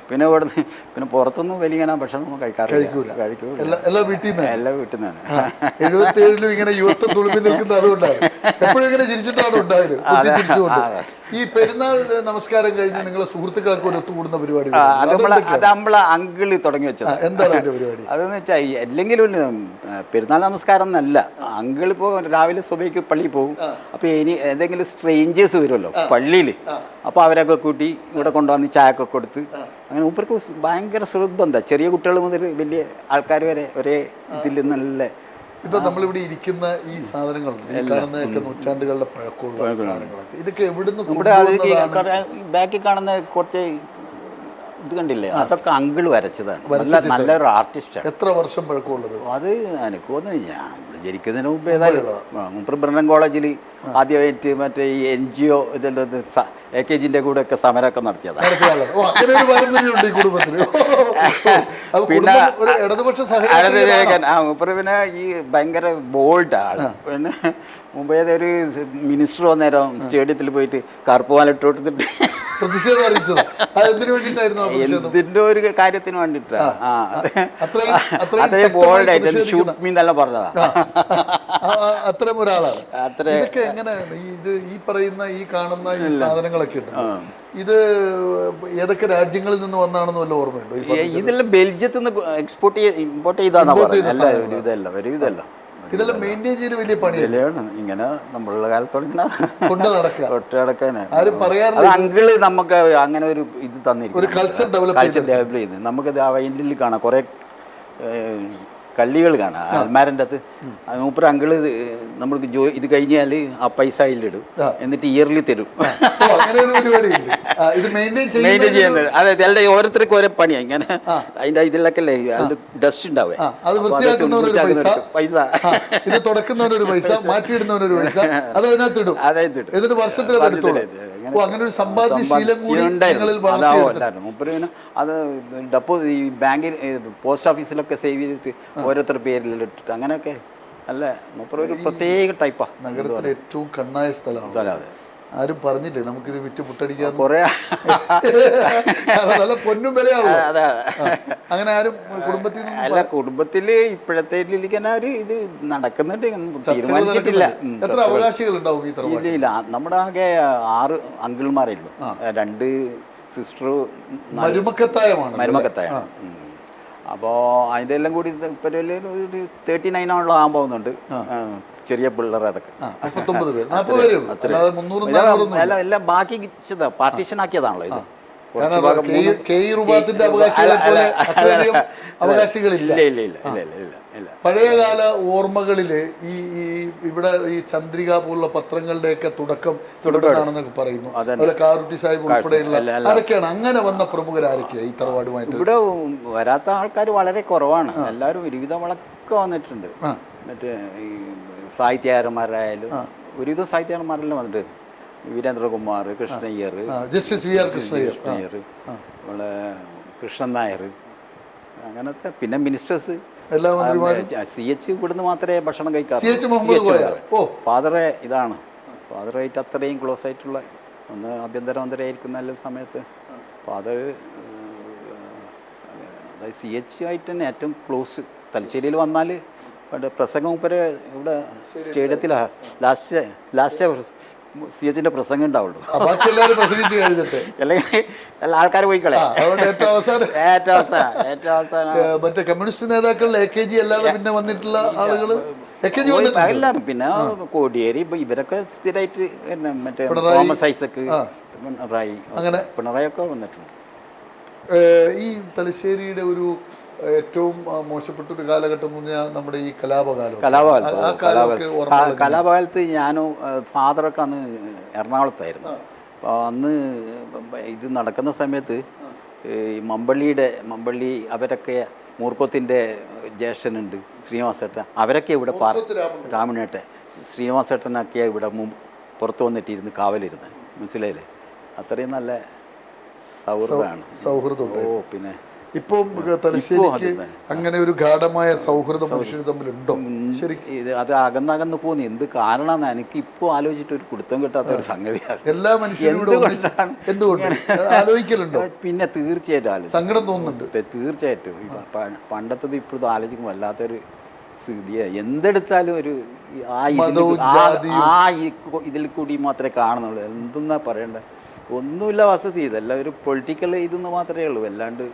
പിന്നെ ഇവിടുന്ന് പിന്നെ പുറത്തൊന്നും വലിയ ഇങ്ങനെ ഭക്ഷണം കഴിക്കാറില്ല. എല്ലാം വീട്ടിൽ നിന്ന് 77 ഇങ്ങനെ യുവത്വം തുളുമ്പി നിൽക്കുന്ന അതുകൊണ്ടാണ്. എപ്പോഴും ഇങ്ങനെ ചിരിച്ചിട്ടാണ് ഉണ്ടായത്. ഈ പെരുന്നാൾ നമസ്കാരം കഴിഞ്ഞ് നിങ്ങളെ സുഹൃത്തുക്കളൊക്കെ ഒത്തുകൂടുന്ന പരിപാടി അത് നമ്മളെ അങ്കിള് തുടങ്ങി വെച്ചത്. എന്താണ് പരിപാടി? അതെന്ന് വെച്ചാൽ അല്ലെങ്കിലും പെരുന്നാൾ നമസ്കാരം എന്നല്ല, അങ്കിളിപ്പോ രാവിലെ സുബഹിക്ക് പള്ളിയിൽ പോകും. അപ്പൊ ഇനി എന്തെങ്കിലും സ്ട്രേഞ്ചേഴ്സ് വരുമല്ലോ പള്ളിയിൽ, അപ്പൊ അവരൊക്കെ കൂട്ടി ഇവിടെ കൊണ്ടുവന്ന് ചായയൊക്കെ കൊടുത്ത് അങ്ങനെ മൂപ്പർക്ക് ഭയങ്കര സുഹൃത്ബന്ധം. ചെറിയ കുട്ടികൾ മുതൽ വലിയ ആൾക്കാർ വരെ ഒരേ ഇതിൽ നല്ല. ഇപ്പൊ നമ്മളിവിടെ ഇരിക്കുന്ന ഈ സാധനങ്ങളുണ്ട്, ഈ കാണുന്നതൊക്കെ നൂറ്റാണ്ടുകളുടെ പഴക്കമുള്ള സാധനങ്ങളൊക്കെ. ഇതൊക്കെ എവിടുന്ന് ബാക്കിൽ കാണുന്ന കുറച്ച് ഇത് കണ്ടില്ലേ, അതൊക്കെ അങ്കിൾ വരച്ചതാണ്. നല്ലൊരു ആർട്ടിസ്റ്റാണ്. എത്ര വർഷം പഴക്കമുള്ളത്? അത് എനിക്ക് തോന്നുന്നു ഞാൻ ജനിക്കുന്നതിന് മുമ്പ് ഏതായാലും മുമ്പ് ബ്രണ്ണൻ കോളേജിൽ ആദ്യമായിട്ട് മറ്റേ ഈ NGO ഇതെല്ലാം AKGന്റെ കൂടെ ഒക്കെ സമരമൊക്കെ നടത്തിയതാണ്. പിന്നെ പിന്നെ ഈ ഭയങ്കര ബോൾഡ് ആള്. പിന്നെ മുമ്പ് ഏതൊരു മിനിസ്റ്റർ വന്നേരം സ്റ്റേഡിയത്തിൽ പോയിട്ട് കറുപ്പ് മാലിട്ട് കൊടുത്തിട്ട് എന്തിന്റെ ഒരു കാര്യത്തിന് വേണ്ടിട്ടാ അത്രയും ബോൾഡ് ആയിട്ട് ഷൂട്ട് മീ എന്നെല്ലാം പറഞ്ഞതാ. അത്തരം ഒരാളാണ്. ഇതൊക്കെ എങ്ങനെ ഈ പറയുന്ന ഈ കാണുന്ന ഈ സാധനങ്ങളൊക്കെ ഉണ്ട്, ഇത് ഏതൊക്കെ രാജ്യങ്ങളിൽ നിന്ന് വന്നാണെന്ന് വല്ല ഓർമ്മയുണ്ടോ? ഇതെല്ലാം ബെൽജിയത്തിൽ നിന്ന് ഇമ്പോർട്ട് ചെയ്താന്നാ പറയുന്നത്. ഒരുവിധമല്ല ഇതെല്ലാം മെയിൻറ്റെയിൻ ചെയ്ത് വലിയ പണിയാണ്. ഇങ്ങനെ നമ്മളുടെ കാലത്തോടെ കൊണ്ട് നടക്കാൻ ആരും പറയാറില്ല. അങ്കിള് നമുക്ക് അങ്ങനെ ഒരു ഇത് തന്നിരിക്കും, ഒരു കൾച്ചർ ഡെവലപ്പ് ചെയ്ത് നമുക്കത് ആ വൈൻഡിൽ കാണാം. കുറെ കള്ളികൾ കാണാം അൽമാരൻ്റെ അകത്ത്. മൂപ്പര് അങ്കിള് നമ്മൾക്ക് ഇത് കഴിഞ്ഞാൽ ആ പൈസ അതിലിടും, എന്നിട്ട് ഇയർലി തരും. മെയിൻറ്റെയിൻ ചെയ്യുന്നത് അതെ. എല്ലാ ഓരോരുത്തർക്കും ഓരോ പണിയാണ് ഇങ്ങനെ. അതിന്റെ ഇതിലൊക്കെ അല്ലേ അതിന്റെ ഡസ്റ്റ് ഉണ്ടാവേ, പൈസ തുടക്കുന്നവനൊരു പൈസ, മാറ്റിയിടുന്നവനൊരു പൈസ, അത് അതിനകത്തിടും. എന്നിട്ട് വർഷത്തിൽ അങ്ങനെ ഒരു സമ്പാദ്യശീലം മൂപ്പര് അത് ഡെപ്പോ ഈ ബാങ്കിൽ പോസ്റ്റ് ഓഫീസിലൊക്കെ സേവ് ചെയ്തിട്ട് ഓരോരുത്തർ പേരിലിട്ടിട്ട് അങ്ങനെയൊക്കെ. അല്ല മൂപ്പര് ഒരു പ്രത്യേക ടൈപ്പാ. നഗരത്തിലെ ഏറ്റവും കണ്ണായ സ്ഥലമാണ്. ആരും പറഞ്ഞില്ലേ നമുക്കിത് വിറ്റ് പുട്ടടിക്കാൻ കൊറേ നല്ല പൊന്നും വിലയാവും. അങ്ങനെ ആരും കുടുംബത്തിൽ അല്ല, കുടുംബത്തില് ഇപ്പോഴത്തെ ഒരു ഇത് നടക്കുന്നുണ്ട്, തീരുമാനിച്ചിട്ടില്ല. എത്ര അവകാശികൾ ഉണ്ടാവും? ഇല്ല, നമ്മുടെ ആകെ 6 അങ്കിൾമാരേ ഉള്ളൂ. 2 സിസ്റ്റർ, മരുമക്കത്തായാണ്. അപ്പോൾ അതിൻ്റെ എല്ലാം കൂടി ഇപ്പോൾ ഒരു 39 ആണല്ലോ ആകാൻ പോകുന്നുണ്ട്, ചെറിയ പിള്ളേരടക്കം. എല്ലാം ബാക്കി പാർട്ടീഷൻ ആക്കിയതാണല്ലോ ഇത്. പഴയകാല ഓർമ്മകളില് ഈ ഇവിടെ ഈ ചന്ദ്രിക പോലുള്ള പത്രങ്ങളുടെയൊക്കെ തുടക്കം ആണെന്നൊക്കെ പറയുന്നു. കാറുട്ടി സാഹിബ് ഉൾപ്പെടെയുള്ള ആരൊക്കെയാണ് അങ്ങനെ വന്ന പ്രമുഖരാരൊക്കെയാണ് ഈ തറവാടുമായിട്ട്? ഇവിടെ വരാത്ത ആൾക്കാർ വളരെ കുറവാണ്. എല്ലാവരും ഒരുവിധം വളക്കെ വന്നിട്ടുണ്ട്. മറ്റേ ഈ സാഹിത്യകാരന്മാരായാലും ഒരുവിധം സാഹിത്യകാരന്മാരെല്ലാം വന്നിട്ട് വീരേന്ദ്രകുമാർ, കൃഷ്ണയ്യർ, കൃഷ്ണയ്യർ, നമ്മളെ കൃഷ്ണൻ നായർ, അങ്ങനത്തെ. പിന്നെ മിനിസ്റ്റേഴ്സ് CH ഇവിടുന്ന് മാത്രമേ ഭക്ഷണം കഴിക്കാറുള്ളൂ. ഫാദറെ ഇതാണ്, ഫാദറായിട്ട് അത്രയും ക്ലോസ് ആയിട്ടുള്ള ഒന്ന് ആഭ്യന്തരമന്ത്രിയായിരിക്കുന്ന എല്ലാ സമയത്ത് ഫാദർ അതായത് CH ആയിട്ട് തന്നെ ഏറ്റവും ക്ലോസ്. തലശ്ശേരിയിൽ വന്നാൽ പ്രസംഗം മൂപ്പര് ഇവിടെ സ്റ്റേഡിയത്തിലാണ് ലാസ്റ്റ് CH പ്രസംഗം ഉണ്ടാവുള്ളൂ. അല്ലെങ്കിൽ എല്ലാ ആൾക്കാർ പോയി കളയാം. ഏറ്റവും അവസാനം മറ്റേ കമ്മ്യൂണിസ്റ്റ് നേതാക്കൾ AKG അല്ലാതെ പിന്നെ വന്നിട്ടുള്ള ആളുകൾ എല്ലാവരും. പിന്നെ കോടിയേരി ഇവരൊക്കെ സ്ഥിരമായിട്ട് മറ്റേ തോമസ് ഐസക്ക്, പിണറായി ഒക്കെ വന്നിട്ടുണ്ട്. ഈ തലശ്ശേരിയുടെ ഒരു ഏറ്റവും മോശപ്പെട്ട ഒരു കാലഘട്ടം എന്ന് പറഞ്ഞാൽ നമ്മുടെ ഈ കലാപകാലത്ത് ഞാനും ഫാദറൊക്കെ അന്ന് എറണാകുളത്തായിരുന്നു. അപ്പോൾ അന്ന് ഇത് നടക്കുന്ന സമയത്ത് ഈ മമ്പള്ളി അവരൊക്കെ മൂർക്കത്തിൻ്റെ ജ്യേഷ്ഠനുണ്ട് ശ്രീനിവാസേട്ടൻ, അവരൊക്കെ ഇവിടെ രാമനേട്ടൻ ശ്രീനിവാസേട്ടനൊക്കെ ഇവിടെ പുറത്ത് വന്നിട്ടിരുന്ന് കാവലിരുന്ന് മനസ്സിലായില്ലേ. അത്രയും നല്ല സൗഹൃദം. പിന്നെ ഇപ്പം തലശ്ശേരിക്ക് അങ്ങനെ ഒരു ഗാഢമായ സൗഹൃദം മനുഷ്യർ തമ്മിലുണ്ടോ? അത് അകന്നകന്ന് പോകുന്നു. എന്ത് കാരണമാണ് എനിക്ക് ഇപ്പോൾ ആലോചിച്ചിട്ട് ഒരു കുടുത്തം കിട്ടാത്ത ഒരു സംഗതിയാണ്. എല്ലാ മനുഷ്യരും ആലോചിക്കലുണ്ടോ? പിന്നെ തീർച്ചയായിട്ടും സങ്കടം തോന്നുന്നുണ്ട്. തീർച്ചയായിട്ടും പണ്ടത്തത് ഇപ്പോഴത്തെ ആലോചിക്കും വല്ലാത്തൊരു സ്ഥിതിയാണ്. എന്തെടുത്താലും ഒരു ഇതിൽ കൂടി മാത്രമേ കാണുന്നുള്ളൂ. എന്തെന്നാ പറയണ്ടേ, ഒന്നുമില്ല വസതി. ഇതെല്ലാം ഒരു പൊളിറ്റിക്കൽ ഇതെന്ന് മാത്രമേ ഉള്ളൂ. അല്ലാണ്ട്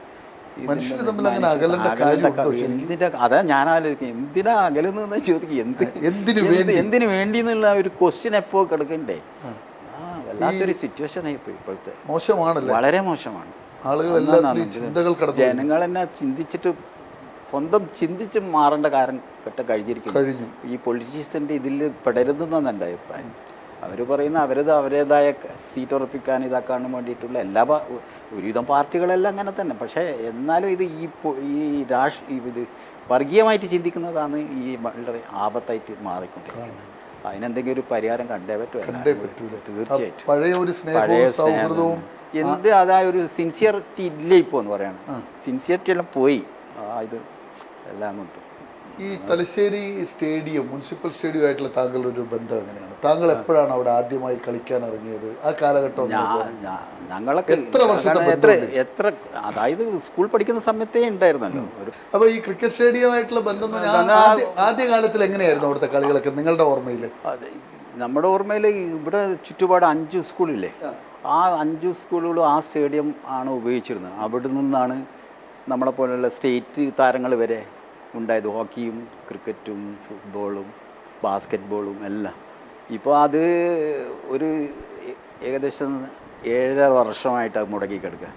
അതാ ഞാൻ ആലോചിക്കും, എന്തിനാ അകലെന്ന് ചോദിക്കും. എന്തിനു വേണ്ടി എന്നുള്ള ഒരു ക്വസ്റ്റ്യൻ എപ്പോ കിടക്കണ്ടേ. വല്ലാത്തൊരു സിറ്റുവേഷൻ ആയിപ്പോ ഇപ്പോഴത്തെ. മോശമാണല്ലോ, വളരെ മോശമാണ്. ജനങ്ങൾ തന്നെ സ്വന്തം ചിന്തിച്ച് മാറേണ്ട കാര്യം കഴിഞ്ഞിരിക്കുന്നു. ഈ പൊളിറ്റീഷ്യൻ്റെ ഇതിൽ പെടരുതെന്നാണ് എൻ്റെ അഭിപ്രായം. അവർ പറയുന്ന അവരേതായ സീറ്റ് ഉറപ്പിക്കാൻ ഇതാക്കാൻ വേണ്ടിയിട്ടുള്ള എല്ലാ ഒരുവിധം പാർട്ടികളെല്ലാം അങ്ങനെ തന്നെ. പക്ഷേ എന്നാലും ഇത് ഈ ഇത് വർഗീയമായിട്ട് ചിന്തിക്കുന്നതാണ് ഈ വളരെ ആപത്തായിട്ട് മാറിക്കൊണ്ടിരിക്കുന്നത്. അതിനെന്തെങ്കിലും ഒരു പരിഹാരം കണ്ടേ പറ്റുമല്ലോ. തീർച്ചയായിട്ടും പഴയ സ്നേഹവും എന്ത് ഒരു സിൻസിയറിറ്റി ഇല്ല ഇപ്പോൾ എന്ന് പറയണം. സിൻസിയറിറ്റി എല്ലാം പോയി. ഇത് എല്ലാം കൊണ്ടും ഈ തലശ്ശേരി സ്റ്റേഡിയം, മുനിസിപ്പൽ സ്റ്റേഡിയം ആയിട്ടുള്ള താങ്കളുടെ ഒരു ബന്ധം എങ്ങനെയാണ്? താങ്കൾ എപ്പോഴാണ് അവിടെ ആദ്യമായി കളിക്കാൻ ഇറങ്ങിയത്? ആ കാലഘട്ടം ഞങ്ങളൊക്കെ എത്ര അതായത് സ്കൂൾ പഠിക്കുന്ന സമയത്തേ ഉണ്ടായിരുന്നല്ലോ. അപ്പൊ ഈ ക്രിക്കറ്റ് സ്റ്റേഡിയമായിട്ടുള്ള ബന്ധം ആദ്യ കാലത്തിൽ എങ്ങനെയായിരുന്നു അവിടുത്തെ കളികളൊക്കെ നിങ്ങളുടെ ഓർമ്മയിൽ? നമ്മുടെ ഓർമ്മയിൽ ഇവിടെ ചുറ്റുപാട് 5 സ്കൂളില്ലേ, ആ 5 സ്കൂളുകളും ആ സ്റ്റേഡിയം ആണ് ഉപയോഗിച്ചിരുന്നത്. അവിടെ നിന്നാണ് നമ്മളെ പോലുള്ള സ്റ്റേറ്റ് താരങ്ങൾ വരെ ഉണ്ടായത്. ഹോക്കിയും ക്രിക്കറ്റും ഫുട്ബോളും ബാസ്കറ്റ് ബോളും എല്ലാം. ഇപ്പോൾ അത് ഒരു ഏകദേശം 7.5 വർഷമായിട്ട് മുടങ്ങി കിടക്കുക.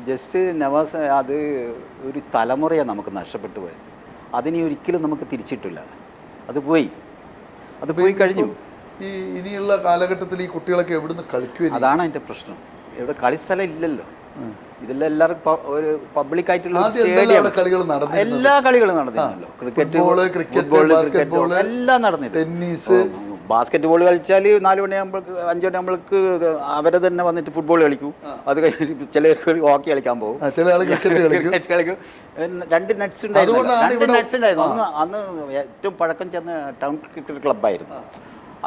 ജസ്റ്റ് നവാസ് അത് ഒരു തലമുറയാണ് നമുക്ക് നഷ്ടപ്പെട്ടു പോയത്. അതിനി ഒരിക്കലും നമുക്ക് തിരിച്ചിട്ടില്ല. അത് പോയി കഴിഞ്ഞു. ഈ ഇനിയുള്ള കാലഘട്ടത്തിൽ ഈ കുട്ടികളൊക്കെ എവിടുന്ന് കളിക്കും? അതാണ് അതിൻ്റെ പ്രശ്നം. ഇവിടെ കളിസ്ഥലം ഇല്ലല്ലോ. ഇതെല്ലാം എല്ലാവർക്കും ഒരു പബ്ലിക്കായിട്ടുള്ള സ്റ്റേഡിയം. എല്ലാ കളികളും നടന്നിരുന്നല്ലോ. ക്രിക്കറ്റ്, ഫുട്ബോൾ, ക്രിക്കറ്റ് എല്ലാം നടന്നിട്ട്. ടെന്നീസ്, ബാസ്കറ്റ് ബോൾ കളിച്ചാൽ 4 മണിയാകുമ്പോൾക്ക് 5 മണിയാകുമ്പോൾക്ക് അവരെ തന്നെ വന്നിട്ട് ഫുട്ബോൾ കളിക്കും. അത് കഴിഞ്ഞ് ചിലർക്ക് ഹോക്കി കളിക്കാൻ പോകും, ക്രിക്കറ്റ് കളിക്കും. 2 നെറ്റ്സ് ഉണ്ടായിരുന്നു. അന്ന് ഏറ്റവും പഴക്കം ചെന്ന ടൗൺ ക്രിക്കറ്റ് ക്ലബ്ബായിരുന്നു.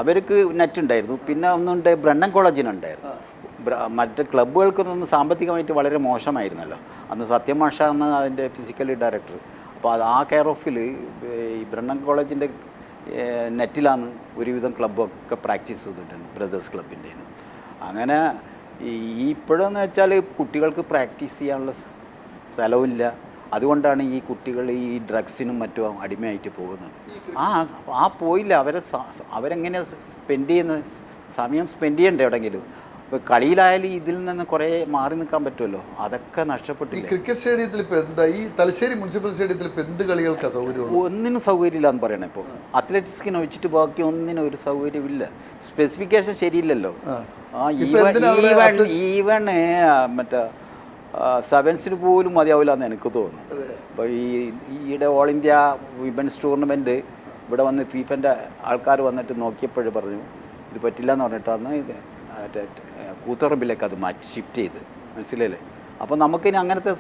അവർക്ക് നെറ്റ് ഉണ്ടായിരുന്നു. പിന്നെ ഒന്നുണ്ട് ബ്രണ്ണൻ കോളേജിനുണ്ടായിരുന്നു. മറ്റ് ക്ലബ്ബുകൾക്കൊന്നും സാമ്പത്തികമായിട്ട് വളരെ മോശമായിരുന്നല്ലോ അന്ന്. സത്യം മാഷ എന്ന അതിൻ്റെ ഫിസിക്കലി ഡയറക്ടർ. അപ്പോൾ ആ കെയർ ഓഫിൽ ഈ ബ്രണ്ണൻ കോളേജിൻ്റെ നെറ്റിലാണ് ഒരുവിധം ക്ലബ്ബൊക്കെ പ്രാക്ടീസ് ചെയ്തിട്ടുണ്ട്, ബ്രദേഴ്സ് ക്ലബിൻ്റെ. അങ്ങനെ ഇപ്പോഴെന്ന് വെച്ചാൽ കുട്ടികൾക്ക് പ്രാക്ടീസ് ചെയ്യാനുള്ള സ്ഥലമില്ല. അതുകൊണ്ടാണ് ഈ കുട്ടികൾ ഈ ഡ്രഗ്സിനും മറ്റും അടിമയായിട്ട് പോകുന്നത്. പോയില്ല. അവരെങ്ങനെ സമയം സ്പെൻഡ് ചെയ്യണ്ടേ എവിടെയെങ്കിലും? ഇപ്പോൾ കളിയിലായാലും ഇതിൽ നിന്ന് കുറേ മാറി നിൽക്കാൻ പറ്റുമല്ലോ. അതൊക്കെ നഷ്ടപ്പെട്ടു. ഈ ക്രിക്കറ്റ് സ്റ്റേഡിയത്തിൽ ഇപ്പോൾ എന്താ, ഈ തലശ്ശേരി മുനിസിപ്പൽ സ്റ്റേഡിയത്തിൽ ഇപ്പോൾ എന്ത് കളികൾക്കാണ് സൗകര്യം? ഒന്നിനും സൗകര്യമില്ല എന്ന് പറയണേ. ഇപ്പോൾ അത്ലറ്റിക്സിന് വെച്ചിട്ട് ബാക്കി ഒന്നിനും ഒരു സൗകര്യമില്ല. സ്പെസിഫിക്കേഷൻ ശരിയില്ലല്ലോ. ഈവൺ മറ്റേ സെവൻസിന് പോലും മതിയാവില്ല എന്ന് എനിക്ക് തോന്നുന്നു. അപ്പോൾ ഈയിടെ ഓൾ ഇന്ത്യ വിമൻസ് ടൂർണമെൻറ്റ് ഇവിടെ വന്ന് ഫീഫൻ്റെ ആൾക്കാർ വന്നിട്ട് നോക്കിയപ്പോഴും പറഞ്ഞു ഇത് പറ്റില്ല എന്ന് പറഞ്ഞിട്ടാണ് ഇത് കൂത്തുറമ്പിലേക്ക് അത് ഷിഫ്റ്റ് ചെയ്ത്. മനസ്സിലല്ലേ? അപ്പോൾ നമുക്കിനി അങ്ങനത്തെ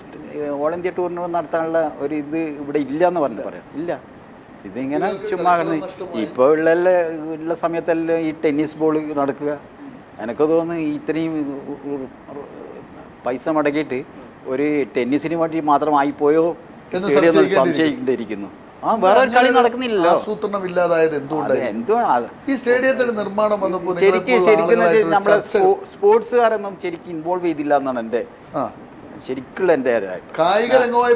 ഓൾ ഇന്ത്യ ടൂർണമെൻറ്റ് നടത്താനുള്ള ഒരു ഇത് ഇവിടെ ഇല്ല എന്ന് പറയാം. ഇല്ല, ഇതിങ്ങനെ ചുമ്മാ ഇപ്പോൾ ഉള്ള സമയത്തെല്ലാം ഈ ടെന്നീസ് ബോൾ നടക്കുക. എനിക്ക് തോന്നുന്നു ഇത്രയും പൈസ മുടക്കിയിട്ട് ഒരു ടെന്നീസിന് വേണ്ടി മാത്രമായിപ്പോയോ സംശയിക്കേണ്ടിയിരിക്കുന്നു. വേറെ ഒരു കളി നടക്കുന്നില്ലല്ലോ. ആസൂത്രണം ഇല്ലാതായത് എന്തുകൊണ്ടാണ്? ഈ സ്റ്റേഡിയത്തിന്റെ നിർമ്മാണം വന്നപ്പോൾ ശരിക്കും നമ്മളെ സ്പോർട്സുകാരൊന്നും ശരിക്കും ഇൻവോൾവ് ചെയ്തില്ല എന്നാണ് എൻ്റെ ശരിക്കുള്ള എൻ്റെ കായിക രംഗവുമായി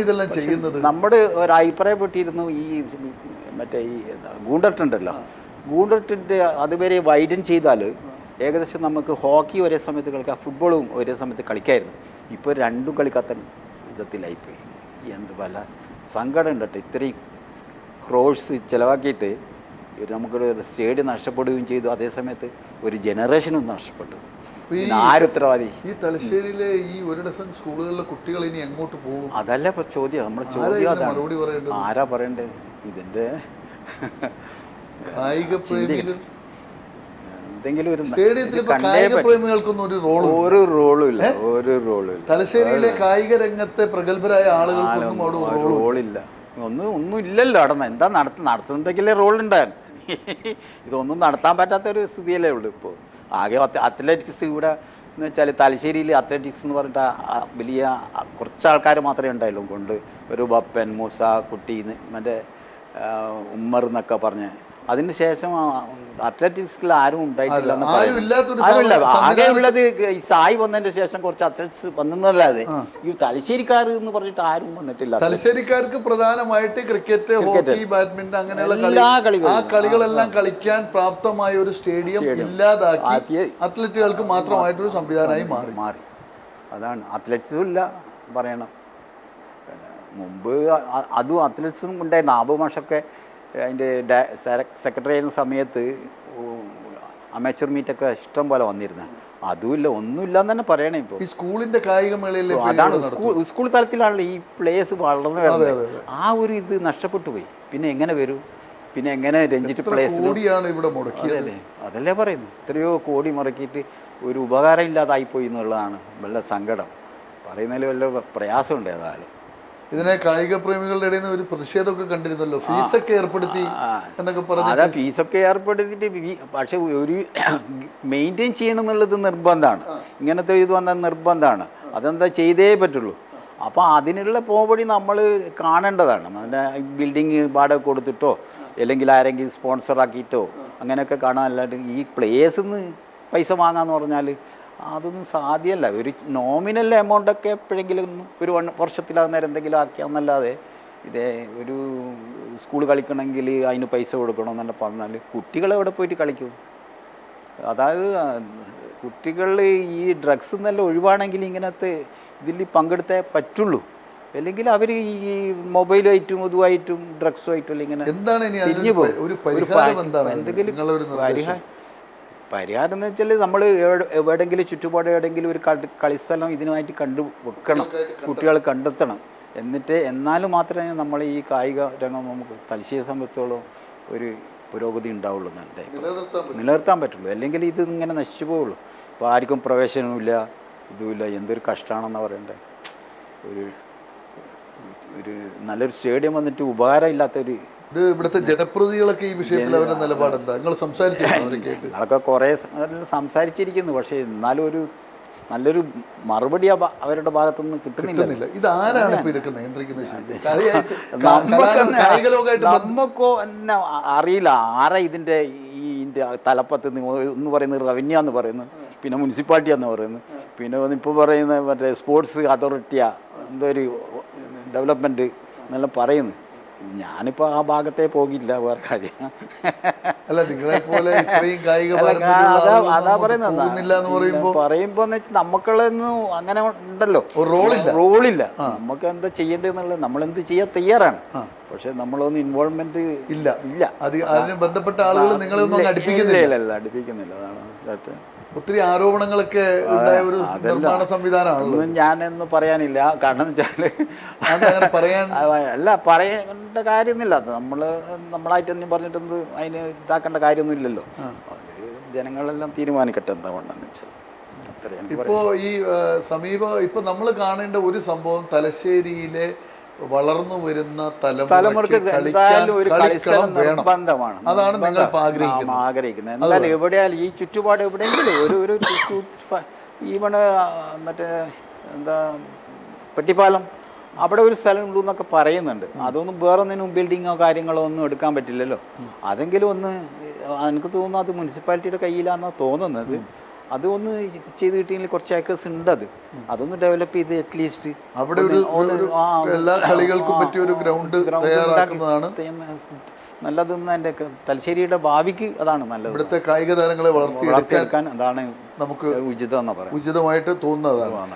ഇതെല്ലാം ചെയ്യുന്നത്. നമ്മുടെ ഒരു അഭിപ്രായപ്പെട്ടിരുന്നു. ഈ മറ്റേ ഈ ഗൂണ്ടർട്ടുണ്ടല്ലോ, ഗൂണ്ടർട്ടിൻ്റെ അതുവരെ വൈഡൻ ചെയ്താൽ ഏകദേശം നമുക്ക് ഹോക്കി ഒരേ സമയത്ത് കളിക്കാം, ഫുട്ബോളും ഒരേ സമയത്ത് കളിക്കായിരുന്നു. ഇപ്പോൾ രണ്ടും കളിക്കാത്ത വിധത്തിലായിപ്പോയി. എന്ത് പല സങ്കടം ഉണ്ടട്ടെ. ഇത്രയും ക്രോഴ്സ് ചിലവാക്കിയിട്ട് നമുക്കൊരു സ്റ്റേഡിയം നഷ്ടപ്പെടുകയും ചെയ്തു. അതേസമയത്ത് ഒരു ജനറേഷനും നഷ്ടപ്പെട്ടു. ആരുത്തരവാദി? ഈ തലശ്ശേരിയിലെ ഈ ഒരു ഡസൻ സ്കൂളുകളിലെ കുട്ടികൾ ഇനി എങ്ങോട്ട് പോകും? അതല്ല ഇപ്പോൾ ചോദ്യം. നമ്മുടെ ചോദ്യം അതാണ്. ആരാ പറയേണ്ടത്? ഇതിൻ്റെ കായിക പ്രേമികൾ എന്തെങ്കിലും ഒരു ഒരു റോളും ഇല്ല. തലശ്ശേരിയിലെ കായിക രംഗത്തെ പ്രഗത്ഭരായ ആളുകൾക്കൊന്നും റോളില്ല. ഒന്നും ഇല്ലല്ലോ. അവിടെ എന്താ നടത്തുന്നതെങ്കിലേ റോളുണ്ടായിരുന്നു. ഇതൊന്നും നടത്താൻ പറ്റാത്തൊരു സ്ഥിതിയല്ലേ ഉള്ളൂ ഇപ്പോൾ. ആകെ അത്ലറ്റിക്സ് ഇവിടെ എന്ന് വെച്ചാൽ തലശ്ശേരിയിൽ അത്ലറ്റിക്സ് എന്ന് പറഞ്ഞിട്ട് വലിയ കുറച്ച് ആൾക്കാർ മാത്രമേ ഉണ്ടായുള്ളൂ. കൊണ്ട് ഒരു ബപ്പൻ, മൂസ, കുട്ടി, മറ്റേ ഉമ്മർ എന്നൊക്കെ പറഞ്ഞ്. അതിന് ശേഷം അത്ലറ്റിക്സിൽ ആരും ഉണ്ടായിട്ടില്ല. ആകെ ഉള്ളത് ഈ സായി വന്നതിന് ശേഷം കുറച്ച് അത്ലറ്റ്സ് വന്നതല്ലാതെ ഈ തലശ്ശേരിക്കാർ എന്ന് പറഞ്ഞിട്ട് ആരും വന്നിട്ടില്ല. തലശ്ശേരിക്കാർക്ക് പ്രധാനമായിട്ട് ക്രിക്കറ്റ്, ഹോക്കി, ബാഡ്മിന്റൺ അങ്ങനെയുള്ള കളികളെല്ലാം കളിക്കാൻ പ്രാപ്തമായ ഒരു സ്റ്റേഡിയം ഇല്ലാതാക്കി അത്ലറ്റുകൾക്ക് മാത്രമായിട്ടൊരു സംവിധാനമായി മാറി. അതാണ്. അത്ലറ്റ്സും ഇല്ല പറയണം. മുമ്പ് അതും അത്ലറ്റ്സും ഉണ്ടായിരുന്നു. ആബു മാഷൊക്കെ അതിൻ്റെ സെക്രട്ടറി ആയിരുന്ന സമയത്ത് അമേച്ചർ മീറ്റൊക്കെ ഇഷ്ടം പോലെ വന്നിരുന്നത്. അതുമില്ല, ഒന്നുമില്ല എന്ന് തന്നെ പറയണേ ഇപ്പോൾ. ഈ സ്കൂളിന്റെ കായികമേളയിൽ അതാണ് സ്കൂൾ തലത്തിലാണല്ലോ ഈ പ്ലേയേഴ്സ് വളർന്നു വരുന്നത്. ആ ഒരു ഇത് നഷ്ടപ്പെട്ടു പോയി. പിന്നെ എങ്ങനെ വരൂ, പിന്നെ എങ്ങനെ രഞ്ജിത്ത് പ്ലേയേഴ്സിലും അതല്ലേ അതല്ലേ പറയുന്നു. എത്രയോ കോടി മുടക്കിയിട്ട് ഒരു ഉപകാരം ഇല്ലാതായിപ്പോയി എന്നുള്ളതാണ് വല്ല സങ്കടം. പറയുന്നതിൽ വല്ല പ്രയാസമുണ്ട്. ഏതായാലും ഇതിനെ കായിക പ്രേമികളുടെ ഇടയിൽ നിന്ന് ഒരു പ്രതിഷേധമൊക്കെ കണ്ടിരുന്നല്ലോ, ഫീസൊക്കെ ഏർപ്പെടുത്തി എന്നൊക്കെ പറഞ്ഞു. അതാ ഫീസൊക്കെ ഏർപ്പെടുത്തിയിട്ട് പക്ഷെ ഒരു മെയിൻറ്റെയിൻ ചെയ്യണം എന്നുള്ളത് നിർബന്ധമാണ്. ഇങ്ങനത്തെ ഇത് വന്നാൽ നിർബന്ധമാണ്. അതെന്താ ചെയ്തേ പറ്റുള്ളൂ. അപ്പോൾ അതിനുള്ള പോംവഴി നമ്മൾ കാണേണ്ടതാണ്. അതിൻ്റെ ബിൽഡിങ് വാടക കൊടുത്തിട്ടോ അല്ലെങ്കിൽ ആരെങ്കിലും സ്പോൺസറാക്കിയിട്ടോ അങ്ങനെയൊക്കെ കാണാൻ. അല്ലാണ്ട് ഈ പ്ലേയേഴ്സിൽ നിന്ന് പൈസ വാങ്ങാന്ന് പറഞ്ഞാൽ അതൊന്നും സാധ്യമല്ല. ഒരു നോമിനൽ എമൗണ്ടൊക്കെ എപ്പോഴെങ്കിലും ഒരു വർഷത്തിലാകുന്നേരം എന്തെങ്കിലും ആക്കിയാന്നല്ലാതെ ഇതേ ഒരു സ്കൂൾ കളിക്കണമെങ്കിൽ അതിന് പൈസ കൊടുക്കണമെന്നല്ല പറഞ്ഞാൽ കുട്ടികൾ എവിടെ പോയിട്ട് കളിക്കും? അതായത് കുട്ടികൾ ഈ ഡ്രഗ്സ് എന്നെല്ലാം ഒഴിവാണെങ്കിൽ ഇങ്ങനത്തെ ഇതിൽ പങ്കെടുത്തേ പറ്റുള്ളൂ. അല്ലെങ്കിൽ അവർ ഈ മൊബൈലായിട്ടും ഇതുമായിട്ടും ഡ്രഗ്സുമായിട്ടും ഇങ്ങനെ തിരിഞ്ഞു പോകും. എന്തെങ്കിലും പരിഹാരം എന്ന് വെച്ചാൽ നമ്മൾ എവിടെയെങ്കിലും ചുറ്റുപാട് എവിടെയെങ്കിലും ഒരു കളിസ്ഥലം ഇതിനുമായിട്ട് കണ്ടു വെക്കണം, കുട്ടികൾ കണ്ടെത്തണം. എന്നാലും മാത്രമേ നമ്മൾ ഈ കായിക രംഗം നമുക്ക് തലശ്ശേരി സംബന്ധിച്ചോളം ഒരു പുരോഗതി ഉണ്ടാവുള്ളൂ എന്നെ നിലനിർത്താൻ പറ്റുള്ളൂ. അല്ലെങ്കിൽ ഇത് ഇങ്ങനെ നശിച്ചു പോവുള്ളൂ. ഇപ്പോൾ ആർക്കും പ്രവേശനവുമില്ല, ഇതുമില്ല. എന്തൊരു കഷ്ടമാണെന്ന് പറയണ്ടേ. ഒരു നല്ലൊരു സ്റ്റേഡിയം വന്നിട്ട് ഉപകാരമില്ലാത്തൊരു ഇത് ഇവിടുത്തെ ജനപ്രതിനിധികളൊക്കെ ഈ വിഷയത്തിൽ അവരുടെ നിലപാടെന്താ? നിങ്ങൾ സംസാരിച്ചിരിക്കുന്നു? കുറേ സംസാരിച്ചിരിക്കുന്നു. പക്ഷേ എന്നാലും ഒരു നല്ലൊരു മറുപടി അവരുടെ ഭാഗത്തുനിന്ന് കിട്ടുന്നില്ല. ഇതാരാണ് ഇതൊക്കെ നിയന്ത്രിക്കുന്നത്? നമുക്കോ എന്നെ അറിയില്ല ആരാ ഇതിൻ്റെ തലപ്പത്ത് എന്ന് പറയുന്നത്. റവന്യൂ എന്ന് പറയുന്നു, പിന്നെ മുനിസിപ്പാലിറ്റി എന്ന് പറയുന്നു, പിന്നെ ഇപ്പോൾ പറയുന്നത് മറ്റേ സ്പോർട്സ് അതോറിറ്റിയാ എന്തോ ഒരു ഡെവലപ്മെൻറ്റ് എന്നെല്ലാം പറയുന്നു. ഞാനിപ്പോൾ ആ ഭാഗത്തേ പോകില്ല. വേറെ കാര്യം അതാ പറയുമ്പോ നമുക്കുള്ളൊന്നും അങ്ങനെ ഉണ്ടല്ലോ, റോളില്ല. നമുക്ക് എന്താ ചെയ്യേണ്ടതെന്നുള്ളത് നമ്മളെന്ത് ചെയ്യാൻ തയ്യാറാണ്. പക്ഷെ നമ്മളൊന്നും ഇൻവോൾവ്മെന്റ് ഇല്ല. അതിന് ബന്ധപ്പെട്ട ആളുകൾ നിങ്ങളൊന്നും അടുപ്പിക്കുന്നില്ല. അതാണ് ഒത്തിരി ആരോപണങ്ങളൊക്കെ ഉണ്ടായ ഒരു നിർമ്മാണ സംവിധാനമാണല്ലോ. ഞാനൊന്നും പറയാനില്ല. കാരണം വെച്ചാൽ പറയേണ്ട കാര്യമൊന്നുമില്ല. അത് നമ്മളായിട്ട് തന്നെ പറഞ്ഞിട്ടൊന്നും അതിന് ഇതാക്കേണ്ട കാര്യമൊന്നും ഇല്ലല്ലോ. അത് ജനങ്ങളെല്ലാം തീരുമാനിക്കട്ടെ എന്താ വേണ്ടെന്ന് വെച്ചാൽ. ഇപ്പോ ഈ ഇപ്പൊ നമ്മൾ കാണേണ്ട ഒരു സംഭവം, തലശ്ശേരിയിലെ വളർന്നു വരുന്ന തലമുറക്ക് എന്തായാലും ഒരു കളിസ്ഥലം നിർബന്ധമാണ്. അതാണ് നിങ്ങൾ ആഗ്രഹിക്കുന്നത്. എന്തായാലും എവിടെയാലും ഈ ചുറ്റുപാട് എവിടെയെങ്കിലും ഒരു ഈവണ് മറ്റേ എന്താ പെട്ടിപ്പാലം അവിടെ ഒരു സ്ഥലം ഉള്ളൂ എന്നൊക്കെ പറയുന്നുണ്ട്. അതൊന്നും വേറൊന്നിനും ബിൽഡിങ്ങോ കാര്യങ്ങളോ ഒന്നും എടുക്കാൻ പറ്റില്ലല്ലോ. അതെങ്കിലും ഒന്ന് എനിക്ക് തോന്നുന്നു അത് മുനിസിപ്പാലിറ്റിയുടെ കയ്യിലാണെന്നാണ് തോന്നുന്നത്. അതൊന്ന് ചെയ്ത് കിട്ടിയെങ്കിൽ കുറച്ച് ഏക്കേഴ്സ് ഉണ്ട്. അതൊന്ന് ഡെവലപ്പ് ചെയ്ത് അറ്റ്ലീസ്റ്റ് അവിടെ എല്ലാ കളികൾക്കും പറ്റിയ ഒരു ഗ്രൗണ്ട് തയ്യാറാക്കുന്നതാണ് നല്ലതെന്ന് എൻ്റെ തലശ്ശേരിയുടെ ഭാവിക്ക് അതാണ് നല്ലത്. ഇവിടുത്തെ കായിക താരങ്ങളെ വളർത്തിയെടുക്കാൻ അതാണ് നമുക്ക് ഉചിതമായിട്ട് തോന്നുന്നതാണ്.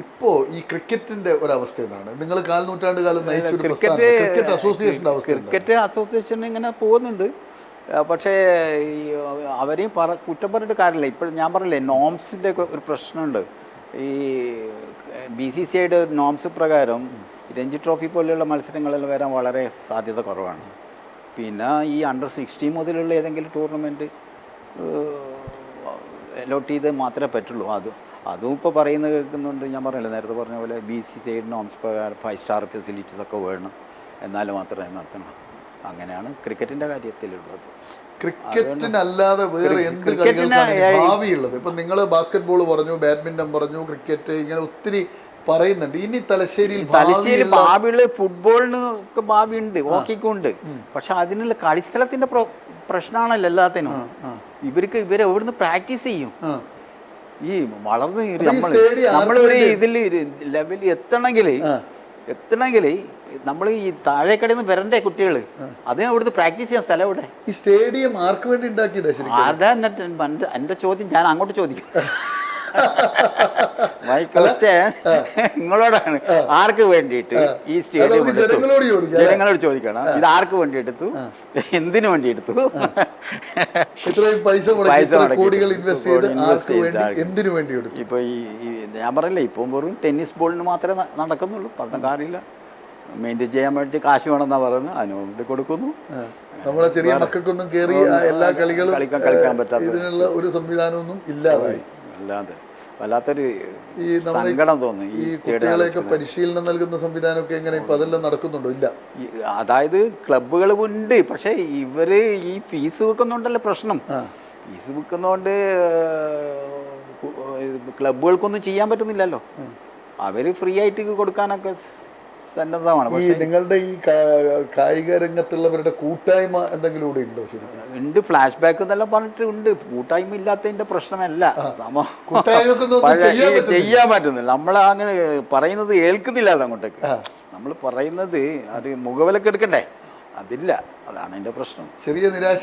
ഇപ്പോ ഈ ക്രിക്കറ്റിന്റെ ഒരവസ്ഥ എന്താണ്? നിങ്ങൾ കാൽനൂറ്റാണ്ട് കാലം ക്രിക്കറ്റ് അസോസിയേഷന്റെ അവസ്ഥ? ക്രിക്കറ്റ് അസോസിയേഷൻ ഇങ്ങനെ പോകുന്നുണ്ട്. പക്ഷേ അവരെയും കുറ്റം പറഞ്ഞിട്ട് കാര്യമില്ല. ഇപ്പോൾ ഞാൻ പറഞ്ഞില്ലേ, നോംസിൻ്റെ ഒരു പ്രശ്നമുണ്ട്. ഈ BCCIയുടെ നോംസ് പ്രകാരം രഞ്ജി ട്രോഫി പോലെയുള്ള മത്സരങ്ങളെല്ലാം വരാൻ വളരെ സാധ്യത കുറവാണ്. പിന്നെ ഈ അണ്ടർ-16 മുതലുള്ള ഏതെങ്കിലും ടൂർണമെൻറ്റ് അലോട്ട് ചെയ്ത് മാത്രമേ പറ്റുള്ളൂ. അതും ഇപ്പോൾ പറയുന്നത് കേൾക്കുന്നുണ്ട്. ഞാൻ പറഞ്ഞില്ല, നേരത്തെ പറഞ്ഞ പോലെ BCCIയുടെ നോംസ് പ്രകാരം 5 സ്റ്റാർ ഫെസിലിറ്റീസ് ഒക്കെ വേണം, എന്നാൽ മാത്രമേ നടത്തണം. അങ്ങനെയാണ് ക്രിക്കറ്റിൻ്റെ കാര്യത്തിലുള്ളത്. ക്രിക്കറ്റിനല്ലാതെ വേറെ എന്ത് കളികൾക്കാണ് ഭാവിയുള്ളത്? ഇപ്പം നിങ്ങൾ ബാസ്കറ്റ് ബോൾ പറഞ്ഞു, ബാഡ്മിൻ്റൺ പറഞ്ഞു, ക്രിക്കറ്റ്, ഇങ്ങനെ ഒത്തിരി പറയുന്നുണ്ട്. ഇനി തലശ്ശേരി ഭാവിയുള്ള ഫുട്ബോളിന് ഒക്കെ ഭാവിയുണ്ട്, ഹോക്കിക്കുണ്ട്. പക്ഷെ അതിനുള്ള കളിസ്ഥലത്തിന്റെ പ്രശ്നമാണല്ലോ എല്ലാത്തിനും. ഇവരെ എവിടുന്ന് പ്രാക്ടീസ് ചെയ്യും? ഈ വളർന്ന് നമ്മളൊരു ഇതിൽ ലെവലിൽ എത്തണമെങ്കിൽ നമ്മൾ ഈ താഴേക്കടയിൽ നിന്ന് വരണ്ടേ കുട്ടികൾ? അതിന് ഇവിടുന്ന് പ്രാക്ടീസ് ചെയ്യാൻ സ്ഥലം ഇവിടെ. ഈ സ്റ്റേഡിയം ആർക്ക് വേണ്ടി ഉണ്ടാക്കിയതാ? അതാ എൻ്റെ ചോദ്യം. ഞാൻ അങ്ങോട്ട് ചോദിക്കും. My question നിങ്ങളോടാണ്. ആർക്ക് വേണ്ടിയിട്ട് ഈ സ്റ്റേഡിയം ജനങ്ങളോട് ചോദിക്കണം, ഇത് ആർക്ക് വേണ്ടി എടുത്തു, എന്തിനു വേണ്ടി എടുത്തു, ഇപ്പൊ ഈ ഞാൻ പറയില്ലേ, ഇപ്പം വെറും ടെന്നീസ് ബോളിന് മാത്രമേ നടക്കുന്നുള്ളൂ, പറഞ്ഞ കാര്യമില്ല. മെയിൻറ്റെയിൻ ചെയ്യാൻ വേണ്ടി കാശ് വേണമെന്നാ പറയുന്നത്, അതിനുവേണ്ടി കൊടുക്കുന്നു. നമ്മളെ ചെറിയ മക്കൾക്കൊന്നും കയറി എല്ലാ കളികളും കളിക്കാൻ പറ്റാത്ത ഇതിനുള്ള ഒരു സംവിധാനമൊന്നും ഇല്ലാതായി. അല്ലാതെ വല്ലാത്തൊരു സങ്കടം തോന്നി. ഈ കുട്ടികളെയൊക്കെ പരിശീലനം നൽകുന്ന സംവിധാനമൊക്കെ എങ്ങനെ ഇപ്പൊ അതെല്ലാം നടക്കുന്നുണ്ടോ? ഇല്ല. അതായത് ക്ലബ്ബുകൾ ഉണ്ട്, പക്ഷെ ഇവര് ഈ ഫീസ് വെക്കുന്നുണ്ടല്ലോ പ്രശ്നം. ഫീസ് വെക്കുന്നതുകൊണ്ട് ക്ലബ്ബുകൾക്കൊന്നും ചെയ്യാൻ പറ്റുന്നില്ലല്ലോ. അവര് ഫ്രീ ആയിട്ട് കൊടുക്കാനൊക്കെ സന്നദ്ധമാണ്. ഈ നിങ്ങളുടെ ഈ കായിക രംഗത്തുള്ളവരുടെ കൂട്ടായ്മ എന്തെങ്കിലും കൂടെ ഉണ്ടോ? ഉണ്ട്, ഫ്ലാഷ് ബാക്ക് എന്നെല്ലാം പറഞ്ഞിട്ട് ഉണ്ട്. കൂട്ടായ്മ ഇല്ലാത്തതിന്റെ പ്രശ്നമല്ല, ചെയ്യാൻ പറ്റുന്നില്ല. നമ്മൾ അങ്ങനെ പറയുന്നത് കേൾക്കുന്നില്ല അങ്ങോട്ടേക്ക്. നമ്മൾ പറയുന്നത് അത് മുഖവിലക്ക് എടുക്കണ്ടേ, അതില്ല. അതാണ് അതിന്റെ പ്രശ്നം. ചെറിയ നിരാശ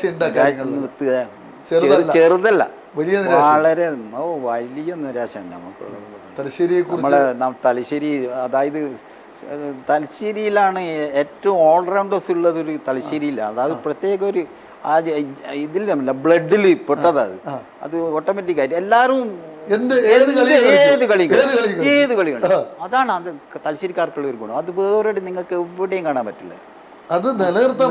ചെറുതല്ല, വളരെ വലിയ നിരാശ നമുക്കുള്ളത്. തലശ്ശേരി, അതായത് തലശ്ശേരിയിലാണ് ഏറ്റവും ഓൾറൗണ്ടേഴ്സ് ഉള്ളത്. ഒരു തലശ്ശേരിയിലാണ്. അതായത് പ്രത്യേക ഒരു ഇതില്ല, ബ്ലഡിൽ പെട്ടത്. അത് ഓട്ടോമാറ്റിക്കായിട്ട് എല്ലാവരും ഏത് കളിയും അതാണ് അത് തലശ്ശേരിക്കാർക്കുള്ള ഒരു ഗുണം. അത് വേറെ നിങ്ങൾക്ക് എവിടെയും കാണാൻ പറ്റില്ല. അത് നിലനിർത്താൻ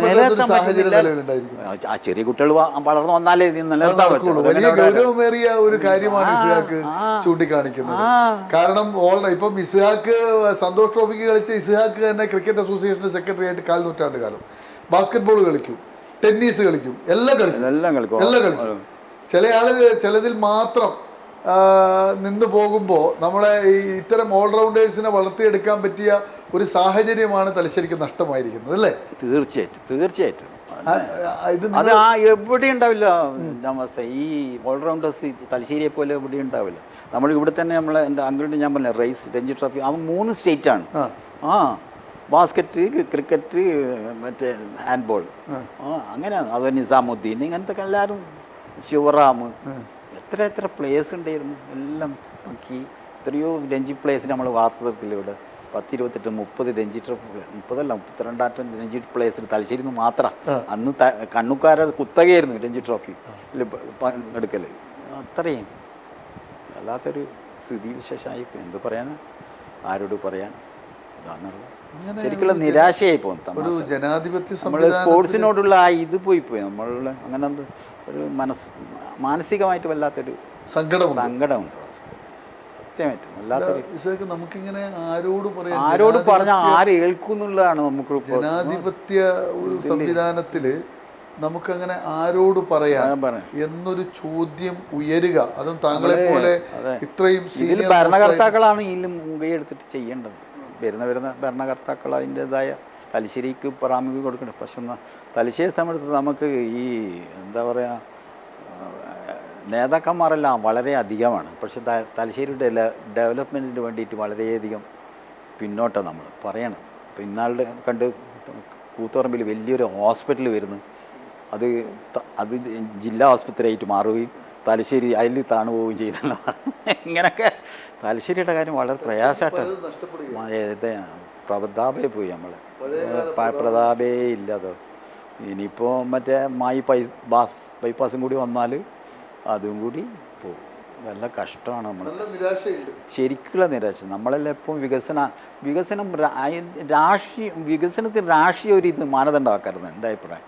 ആ ചെറിയ കുട്ടികൾ വളർന്നു വന്നാലേ നിലനിർത്താൻ പറ്റുള്ളൂ. വലിയ ഗൗരവമേറിയ ഒരു കാര്യമാണ് ഇസ്ഹാക്ക് ചൂണ്ടിക്കാണിക്കുന്നത്. കാരണം ഇപ്പം ഇസ്ഹാക്ക് സന്തോഷ് ട്രോഫിക്ക് കളിച്ച ഇസ്ഹാക്ക് തന്നെ ക്രിക്കറ്റ് അസോസിയേഷന്റെ സെക്രട്ടറി ആയിട്ട് 4 നൂറ്റാണ്ട് കാലം ബാസ്കറ്റ് ബോൾ കളിക്കും, ടെന്നീസ് കളിക്കും, എല്ലാം കളിക്കും. ചില ചിലതിൽ മാത്രം നിന്ന് പോകുമ്പോൾ നമ്മളെ ഈ ഇത്തരം ഓൾറൗണ്ടേഴ്സിനെ വളർത്തിയെടുക്കാൻ പറ്റിയ ഒരു സാഹചര്യമാണ് തലശ്ശേരിക്ക് നഷ്ടമായിരിക്കുന്നത്, അല്ലേ? തീർച്ചയായിട്ടും അത് എവിടെ ഉണ്ടാവില്ല. ഈ ഓൾറൗണ്ടേഴ്സ് തലശ്ശേരിയെ പോലെ എവിടെ ഉണ്ടാവില്ല. നമ്മൾ ഇവിടെ തന്നെ എൻ്റെ അങ്കിളിൻ്റെ ഞാൻ പറഞ്ഞ രഞ്ജി ട്രോഫി, അവൻ 3 സ്റ്റേറ്റാണ്. ബാസ്കറ്റ്, ക്രിക്കറ്റ്, മറ്റേ ഹാൻഡ്ബോൾ, അങ്ങനെയാണ്. അതുപോലെ നിസാമുദ്ദീൻ, ഇങ്ങനത്തെ എല്ലാവരും, ശിവറാം, എത്ര പ്ലേയേഴ്സ് ഉണ്ടായിരുന്നു. എല്ലാം നോക്കി എത്രയോ രഞ്ജി പ്ലേയേഴ്സിന് നമ്മൾ വാർത്തത്തിൽ ഇവിടെ 10, 28, 30 രഞ്ജി ട്രോഫി, 30 അല്ല 32 രഞ്ജി പ്ലേയേഴ്സിന് തലശ്ശേരി മാത്രം. അന്ന് കണ്ണുക്കാരെ കുത്തകയായിരുന്നു രഞ്ജി ട്രോഫി പങ്കെടുക്കൽ. അത്രയും അല്ലാത്തൊരു സ്ഥിതി വിശേഷമായി. എന്ത് പറയാനാ, ആരോട് പറയാൻ? ശരിക്കുള്ള നിരാശയായി പോകും. നമ്മുടെ സ്പോർട്സിനോടുള്ള ആ ഇത് പോയി നമ്മളുള്ള അങ്ങനെ ഒരു മാനസികമായിട്ട് വല്ലാത്തൊരു സങ്കടമുണ്ട്. സത്യമായിട്ടും വല്ലാത്തൊരു. നമുക്കിങ്ങനെ ആരോട് പറഞ്ഞാൽ ആര് കേൾക്കുന്നുള്ളതാണ് നമുക്ക്. ജനാധിപത്യ ഒരു സംവിധാനത്തില് നമുക്കങ്ങനെ ആരോട് പറയാൻ എന്നൊരു ചോദ്യം ഉയരുക, അതും താങ്കളെ പോലെ ഇത്രയും ഇതിൽ ഭരണകർത്താക്കളാണ് ഇതിലും മുൻകൈയെടുത്തിട്ട് ചെയ്യേണ്ടത്. വരുന്ന ഭരണകർത്താക്കൾ അതിൻ്റെതായ തലശ്ശേരിക്ക് പ്രാമുഖ്യം കൊടുക്കണം. പക്ഷെ തലശ്ശേരി സമയത്ത് നമുക്ക് ഈ എന്താ പറയുക, നേതാക്കന്മാരെല്ലാം വളരെ അധികമാണ്. പക്ഷെ തലശ്ശേരിയുടെ ഡെവലപ്മെൻറ്റിന് വേണ്ടിയിട്ട് വളരെയധികം പിന്നോട്ടം നമ്മൾ പറയണം. ഇപ്പോൾ ഇന്നാളുടെ കണ്ട് കൂത്തുപറമ്പിൽ വലിയൊരു ഹോസ്പിറ്റൽ വരുന്നു, അത് ജില്ലാ ആശുപത്രിയായിട്ട് മാറുകയും തലശ്ശേരി അതിൽ താണു പോവുകയും ചെയ്തല്ലോ. ഇങ്ങനെയൊക്കെ തലശ്ശേരിയുടെ കാര്യം വളരെ പ്രയാസമായിട്ടാണ്. പ്രതാപേ പോയി, നമ്മൾ പ്രതാപേ ഇല്ലതോ. ഇനിയിപ്പോൾ മറ്റേ ബൈപ്പാസും കൂടി വന്നാൽ അതും കൂടി പോകും. നല്ല കഷ്ടമാണ്. നമ്മൾ ശരിക്കുള്ള നിരാശ. നമ്മളെല്ലാം എപ്പം വികസനം വികസനത്തിന് രാഷ്ട്രീയ ഒരു ഇത് മാനദണ്ഡമാക്കരുത് എൻ്റെ അഭിപ്രായം.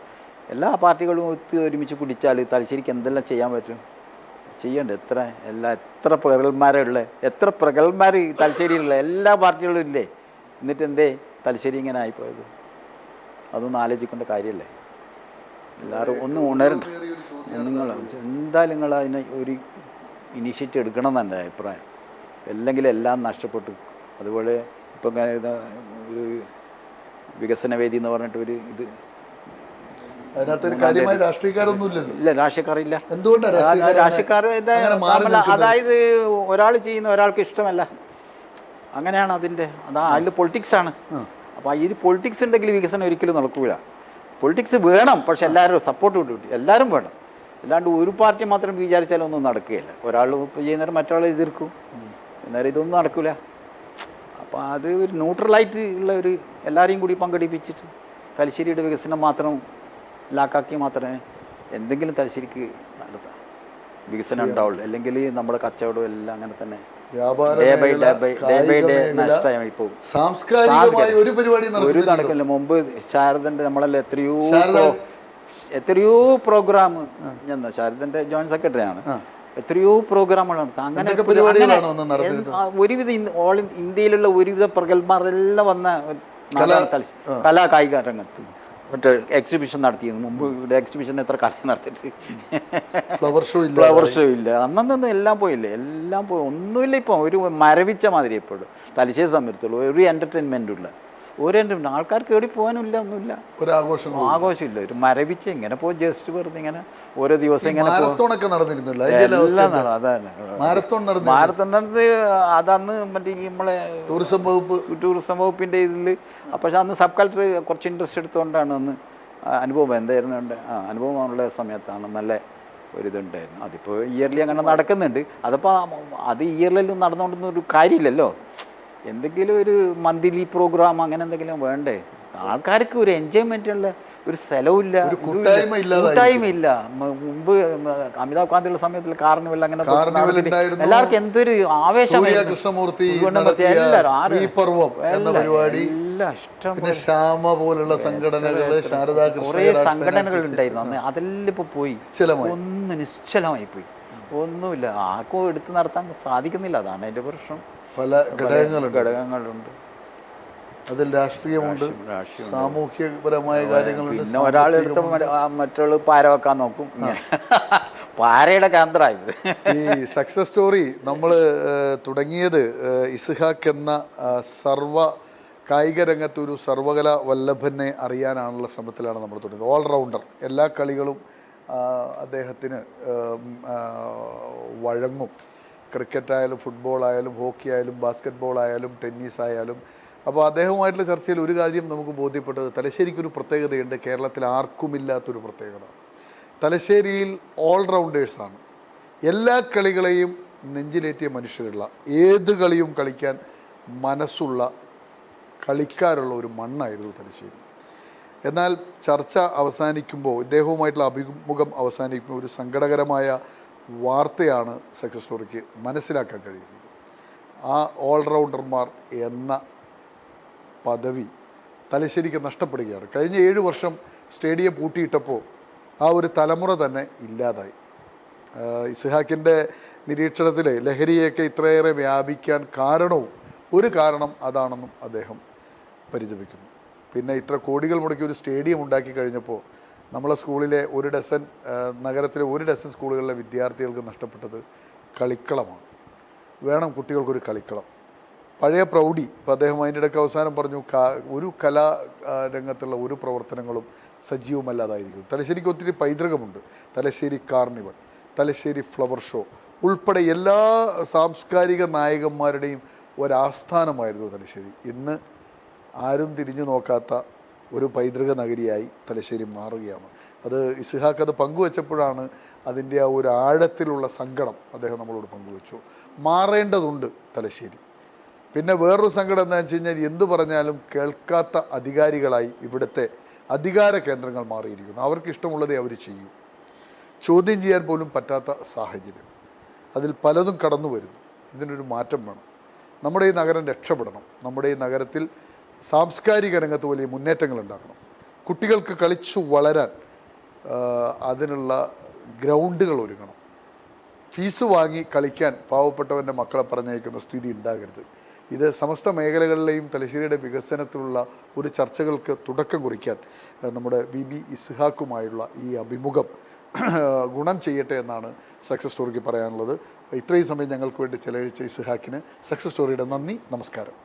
എല്ലാ പാർട്ടികളും ഒരുമിച്ച് പിടിച്ചാൽ തലശ്ശേരിക്ക് എന്തെല്ലാം ചെയ്യാൻ പറ്റും? ചെയ്യണ്ട. എത്ര പ്രഗത്ഭന്മാർ തലശ്ശേരിയിലുള്ള എല്ലാ പാർട്ടികളും ഇല്ലേ? എന്നിട്ട് എന്തേ തലശ്ശേരി ഇങ്ങനെ ആയിപ്പോയത്? അതൊന്നും ആലോചിക്കേണ്ട കാര്യമല്ലേ? എല്ലാവരും ഒന്ന് ഉണരണ്ട. നിങ്ങൾ അതിനെ ഒരു ഇനീഷ്യേറ്റീവ് എടുക്കണം എന്ന് എൻ്റെ അഭിപ്രായം. അല്ലെങ്കിൽ എല്ലാം നഷ്ടപ്പെട്ടു. അതുപോലെ ഇപ്പം ഒരു വികസനവേദി എന്ന് പറഞ്ഞിട്ട് ഒരു ഇത് ഇല്ല, രാഷ്ട്രീയക്കാരില്ല. രാഷ്ട്രീയക്കാർ അതായത് ഒരാൾ ചെയ്യുന്ന ഒരാൾക്ക് ഇഷ്ടമല്ല, അങ്ങനെയാണ് അതിൻ്റെ. അതിൽ പൊളിറ്റിക്സാണ്. അപ്പോൾ ഈ പൊളിറ്റിക്സ് ഉണ്ടെങ്കിൽ വികസനം ഒരിക്കലും നടക്കില്ല. പൊളിറ്റിക്സ് വേണം, പക്ഷെ എല്ലാവരും സപ്പോർട്ട് കിട്ടും, എല്ലാവരും വേണം. അല്ലാണ്ട് ഒരു പാർട്ടി മാത്രം വിചാരിച്ചാലൊന്നും നടക്കുകയില്ല. ഒരാൾ ചെയ്യുന്നവർ മറ്റൊരാളെ എതിർക്കും, അന്നേരം ഇതൊന്നും നടക്കില്ല. അപ്പോൾ അത് ഒരു ന്യൂട്രലായിട്ട് ഉള്ള ഒരു എല്ലാവരെയും കൂടി പങ്കെടുപ്പിച്ചിട്ട് തലശ്ശേരിയുടെ വികസനം മാത്രം ലാക്കാക്കി മാത്രമേ എന്തെങ്കിലും തലശ്ശേരിക്ക് നടത്താം, വികസനം ഉണ്ടാവുള്ളൂ. അല്ലെങ്കിൽ നമ്മുടെ കച്ചവടം എല്ലാം അങ്ങനെ തന്നെ നഷ്ടമായി പോകും. ഒരു നടക്കില്ല. മുമ്പ് ശാരദന്റെ നമ്മളെല്ലാം എത്രയോ പ്രോഗ്രാം, ഞാൻ ശാരദന്റെ ജോയിന്റ് സെക്രട്ടറിയാണ്, എത്രയോ പ്രോഗ്രാമുകൾ നടത്താം. അങ്ങനെ ഒരുവിധ ഇന്ത്യയിലുള്ള ഒരുവിധ പ്രഗത്ഭരെല്ലാം വന്ന കലാ കായിക രംഗത്ത് മറ്റേ എക്സിബിഷൻ നടത്തിയിരുന്നു. മുമ്പ് ഇവിടെ എക്സിബിഷൻ എത്ര കാലം നടത്തിയിട്ട് ഫ്ലവർ ഷോ ഇല്ല, അന്നൊന്നും എല്ലാം പോയില്ലേ, എല്ലാം പോയി. ഒന്നുമില്ല. ഇപ്പം ഒരു മരവിച്ച മാതിരി എപ്പോഴും തലശ്ശേരി സമയത്തുള്ളൂ. ഒരു എൻ്റർടൈൻമെൻറ്റും ഇല്ല, ഒരു എൻ്റർടൈൻമെൻറ്റ്. ആൾക്കാർക്ക് എവിടെ പോകാനുമില്ല, ഒന്നുമില്ല, ഒരു ആഘോഷമില്ല. ഒരു മരവിച്ച് ഇങ്ങനെ പോകും, ജസ്റ്റ് വെറുതെ ഇങ്ങനെ ഓരോ ദിവസം ഇങ്ങനെ മാരത്തോൺ നടത്തി. അതന്ന് മറ്റേ നമ്മളെ ടൂറിസം വകുപ്പിൻ്റെ ഇതിൽ. പക്ഷെ അന്ന് സബ് കളക്ടർ കുറച്ച് ഇൻട്രസ്റ്റ് എടുത്തുകൊണ്ടാണ് അന്ന് അനുഭവം എന്തായിരുന്നു അനുഭവമുള്ള സമയത്താണ് നല്ല ഒരിതുണ്ടായിരുന്നു. അതിപ്പോൾ ഇയർലി അങ്ങനെ നടക്കുന്നുണ്ട്. അതിപ്പോൾ അത് ഇയർലിലും നടന്നുകൊണ്ടൊന്നും ഒരു കാര്യമില്ലല്ലോ. എന്തെങ്കിലും ഒരു മന്ത്ലി പ്രോഗ്രാം അങ്ങനെ എന്തെങ്കിലും വേണ്ടേ? ആൾക്കാർക്ക് ഒരു എൻജോയ്മെൻറ്റുള്ള ഒരു സ്ഥലമില്ല, കൂട്ടായ്മയില്ല. മുമ്പ് അമിതാഭ് കാന്തിയുള്ള സമയത്തിൽ കാർണിവൽ അങ്ങനെ എല്ലാവർക്കും എന്തൊരു ആവേശം. കുറേ സംഘടനകൾ ഉണ്ടായിരുന്നു അന്ന്, അതെല്ലാം ഇപ്പൊ പോയി, ഒന്ന് നിശ്ചലമായി പോയി. ഒന്നുമില്ല, ആർക്കും എടുത്തു നടത്താൻ സാധിക്കുന്നില്ല. അതാണ് അതിന്റെ പ്രശ്നം. പല ഘടകങ്ങളുണ്ട്. അതിൽ രാഷ്ട്രീയമുണ്ട്, സാമൂഹ്യപരമായ കാര്യങ്ങളുണ്ട്. പിന്നെ ഒരാളെടുത്ത് മറ്റുള്ള പാര വെക്കാൻ നോക്കും. പാരയുടെ കേന്ദ്രമായത് ഈ സക്സസ് സ്റ്റോറി നമ്മൾ തുടങ്ങിയത് ഇസ്ഹാഖ് എന്ന കായിക രംഗത്ത് ഒരു സർവകലാ വല്ലഭനെ അറിയാനാണുള്ള ശ്രമത്തിലാണ് നമ്മൾ തുടങ്ങിയത്. ഓൾറൗണ്ടർ, എല്ലാ കളികളും അദ്ദേഹത്തിന് വഴങ്ങും. ക്രിക്കറ്റായാലും ഫുട്ബോളായാലും ഹോക്കി ആയാലും ബാസ്കറ്റ് ബോൾ ആയാലും ടെന്നീസ് ആയാലും. അപ്പോൾ അദ്ദേഹവുമായിട്ടുള്ള ചർച്ചയിൽ ഒരു കാര്യം നമുക്ക് ബോധ്യപ്പെട്ടത്, തലശ്ശേരിക്കൊരു പ്രത്യേകതയുണ്ട്, കേരളത്തിൽ ആർക്കുമില്ലാത്തൊരു പ്രത്യേകത. തലശ്ശേരിയിൽ ഓൾറൗണ്ടേഴ്സാണ്. എല്ലാ കളികളെയും നെഞ്ചിലേറ്റിയ മനുഷ്യരുള്ള, ഏത് കളിയും കളിക്കാൻ മനസ്സുള്ള കളിക്കാരുള്ള ഒരു മണ്ണായിരുന്നു തലശ്ശേരി. എന്നാൽ ചർച്ച അവസാനിക്കുമ്പോൾ, ഇദ്ദേഹവുമായിട്ടുള്ള അഭിമുഖം അവസാനിക്കുമ്പോൾ ഒരു സങ്കടകരമായ വാർത്തയാണ് സക്സസ് സ്റ്റോറിക്ക് മനസ്സിലാക്കാൻ കഴിയുന്നത്. ആ ഓൾറൗണ്ടർമാർ എന്ന പദവി തലശ്ശേരിക്ക് നഷ്ടപ്പെടുകയാണ്. കഴിഞ്ഞ 7 വർഷം സ്റ്റേഡിയം പൂട്ടിയിട്ടപ്പോൾ ആ ഒരു തലമുറ തന്നെ ഇല്ലാതായി. ഇസ്ഹാക്കിൻ്റെ നിരീക്ഷണത്തിൽ ലഹരിയൊക്കെ ഇത്രയേറെ വ്യാപിക്കാൻ ഒരു കാരണം അതാണെന്നും അദ്ദേഹം പരിതപിക്കുന്നു. പിന്നെ ഇത്ര കോടികൾ മുടക്കി ഒരു സ്റ്റേഡിയം ഉണ്ടാക്കി കഴിഞ്ഞപ്പോൾ നമ്മളെ സ്കൂളിലെ നഗരത്തിലെ 1 ഡസൻ സ്കൂളുകളിലെ വിദ്യാർത്ഥികൾക്ക് നഷ്ടപ്പെട്ടത് കളിക്കളമാണ്. വേണം കുട്ടികൾക്കൊരു കളിക്കളം. പഴയ പ്രൗഢി. ഇപ്പം അദ്ദേഹം അതിൻ്റെ ഇടയ്ക്ക് അവസാനം പറഞ്ഞു, ഒരു കലാ രംഗത്തുള്ള ഒരു പ്രവർത്തനങ്ങളും സജീവമല്ലാതായിരിക്കും. തലശ്ശേരിക്ക് ഒത്തിരി പൈതൃകമുണ്ട്. Thalassery carnival, Thalassery flower show ഉൾപ്പെടെ എല്ലാ സാംസ്കാരിക നായകന്മാരുടെയും ഒരാസ്ഥാനമായിരുന്നു തലശ്ശേരി. ഇന്ന് ആരും തിരിഞ്ഞു നോക്കാത്ത ഒരു പൈതൃക നഗരിയായി തലശ്ശേരി മാറുകയാണ്. അത് ഇസ്ഹാഖ് അത് പങ്കുവച്ചപ്പോഴാണ് അതിൻ്റെ ആ ഒരു ആഴത്തിലുള്ള സങ്കടം അദ്ദേഹം നമ്മളോട് പങ്കുവച്ചു. മാറേണ്ടതുണ്ട് തലശ്ശേരി. പിന്നെ വേറൊരു സങ്കടം എന്താണെന്ന് വെച്ച് കഴിഞ്ഞാൽ, എന്തു പറഞ്ഞാലും കേൾക്കാത്ത അധികാരികളായി ഇവിടുത്തെ അധികാര കേന്ദ്രങ്ങൾ മാറിയിരിക്കുന്നു. അവർക്ക് ഇഷ്ടമുള്ളതേ അവർ ചെയ്യൂ. ചോദ്യം ചെയ്യാൻ പോലും പറ്റാത്ത സാഹചര്യം. അതിൽ പലതും കടന്നു വരുന്നു. ഇതിനൊരു മാറ്റം വേണം. നമ്മുടെ ഈ നഗരം രക്ഷപ്പെടണം. നമ്മുടെ ഈ നഗരത്തിൽ സാംസ്കാരിക രംഗത്ത് വലിയ മുന്നേറ്റങ്ങൾ ഉണ്ടാക്കണം. കുട്ടികൾക്ക് കളിച്ചു വളരാൻ അതിനുള്ള ഗ്രൗണ്ടുകൾ ഒരുങ്ങണം. ഫീസ് വാങ്ങി കളിക്കാൻ പാവപ്പെട്ടവൻ്റെ മക്കളെ പറഞ്ഞയക്കുന്ന സ്ഥിതി ഉണ്ടാകരുത്. ഇത് സമസ്ത മേഖലകളിലെയും തലശ്ശേരിയുടെ വികസനത്തിലുള്ള ഒരു ചർച്ചകൾക്ക് തുടക്കം കുറിക്കാൻ നമ്മുടെ VB ഇസ്ഹാഖുമായുള്ള ഈ അഭിമുഖം ഗുണം ചെയ്യട്ടെ എന്നാണ് സക്സസ് സ്റ്റോറിക്ക് പറയാനുള്ളത്. ഇത്രയും സമയം ഞങ്ങൾക്ക് വേണ്ടി ചെലവഴിച്ച ഇസ്ഹാഖിന് സക്സസ് സ്റ്റോറിയുടെ നന്ദി, നമസ്കാരം.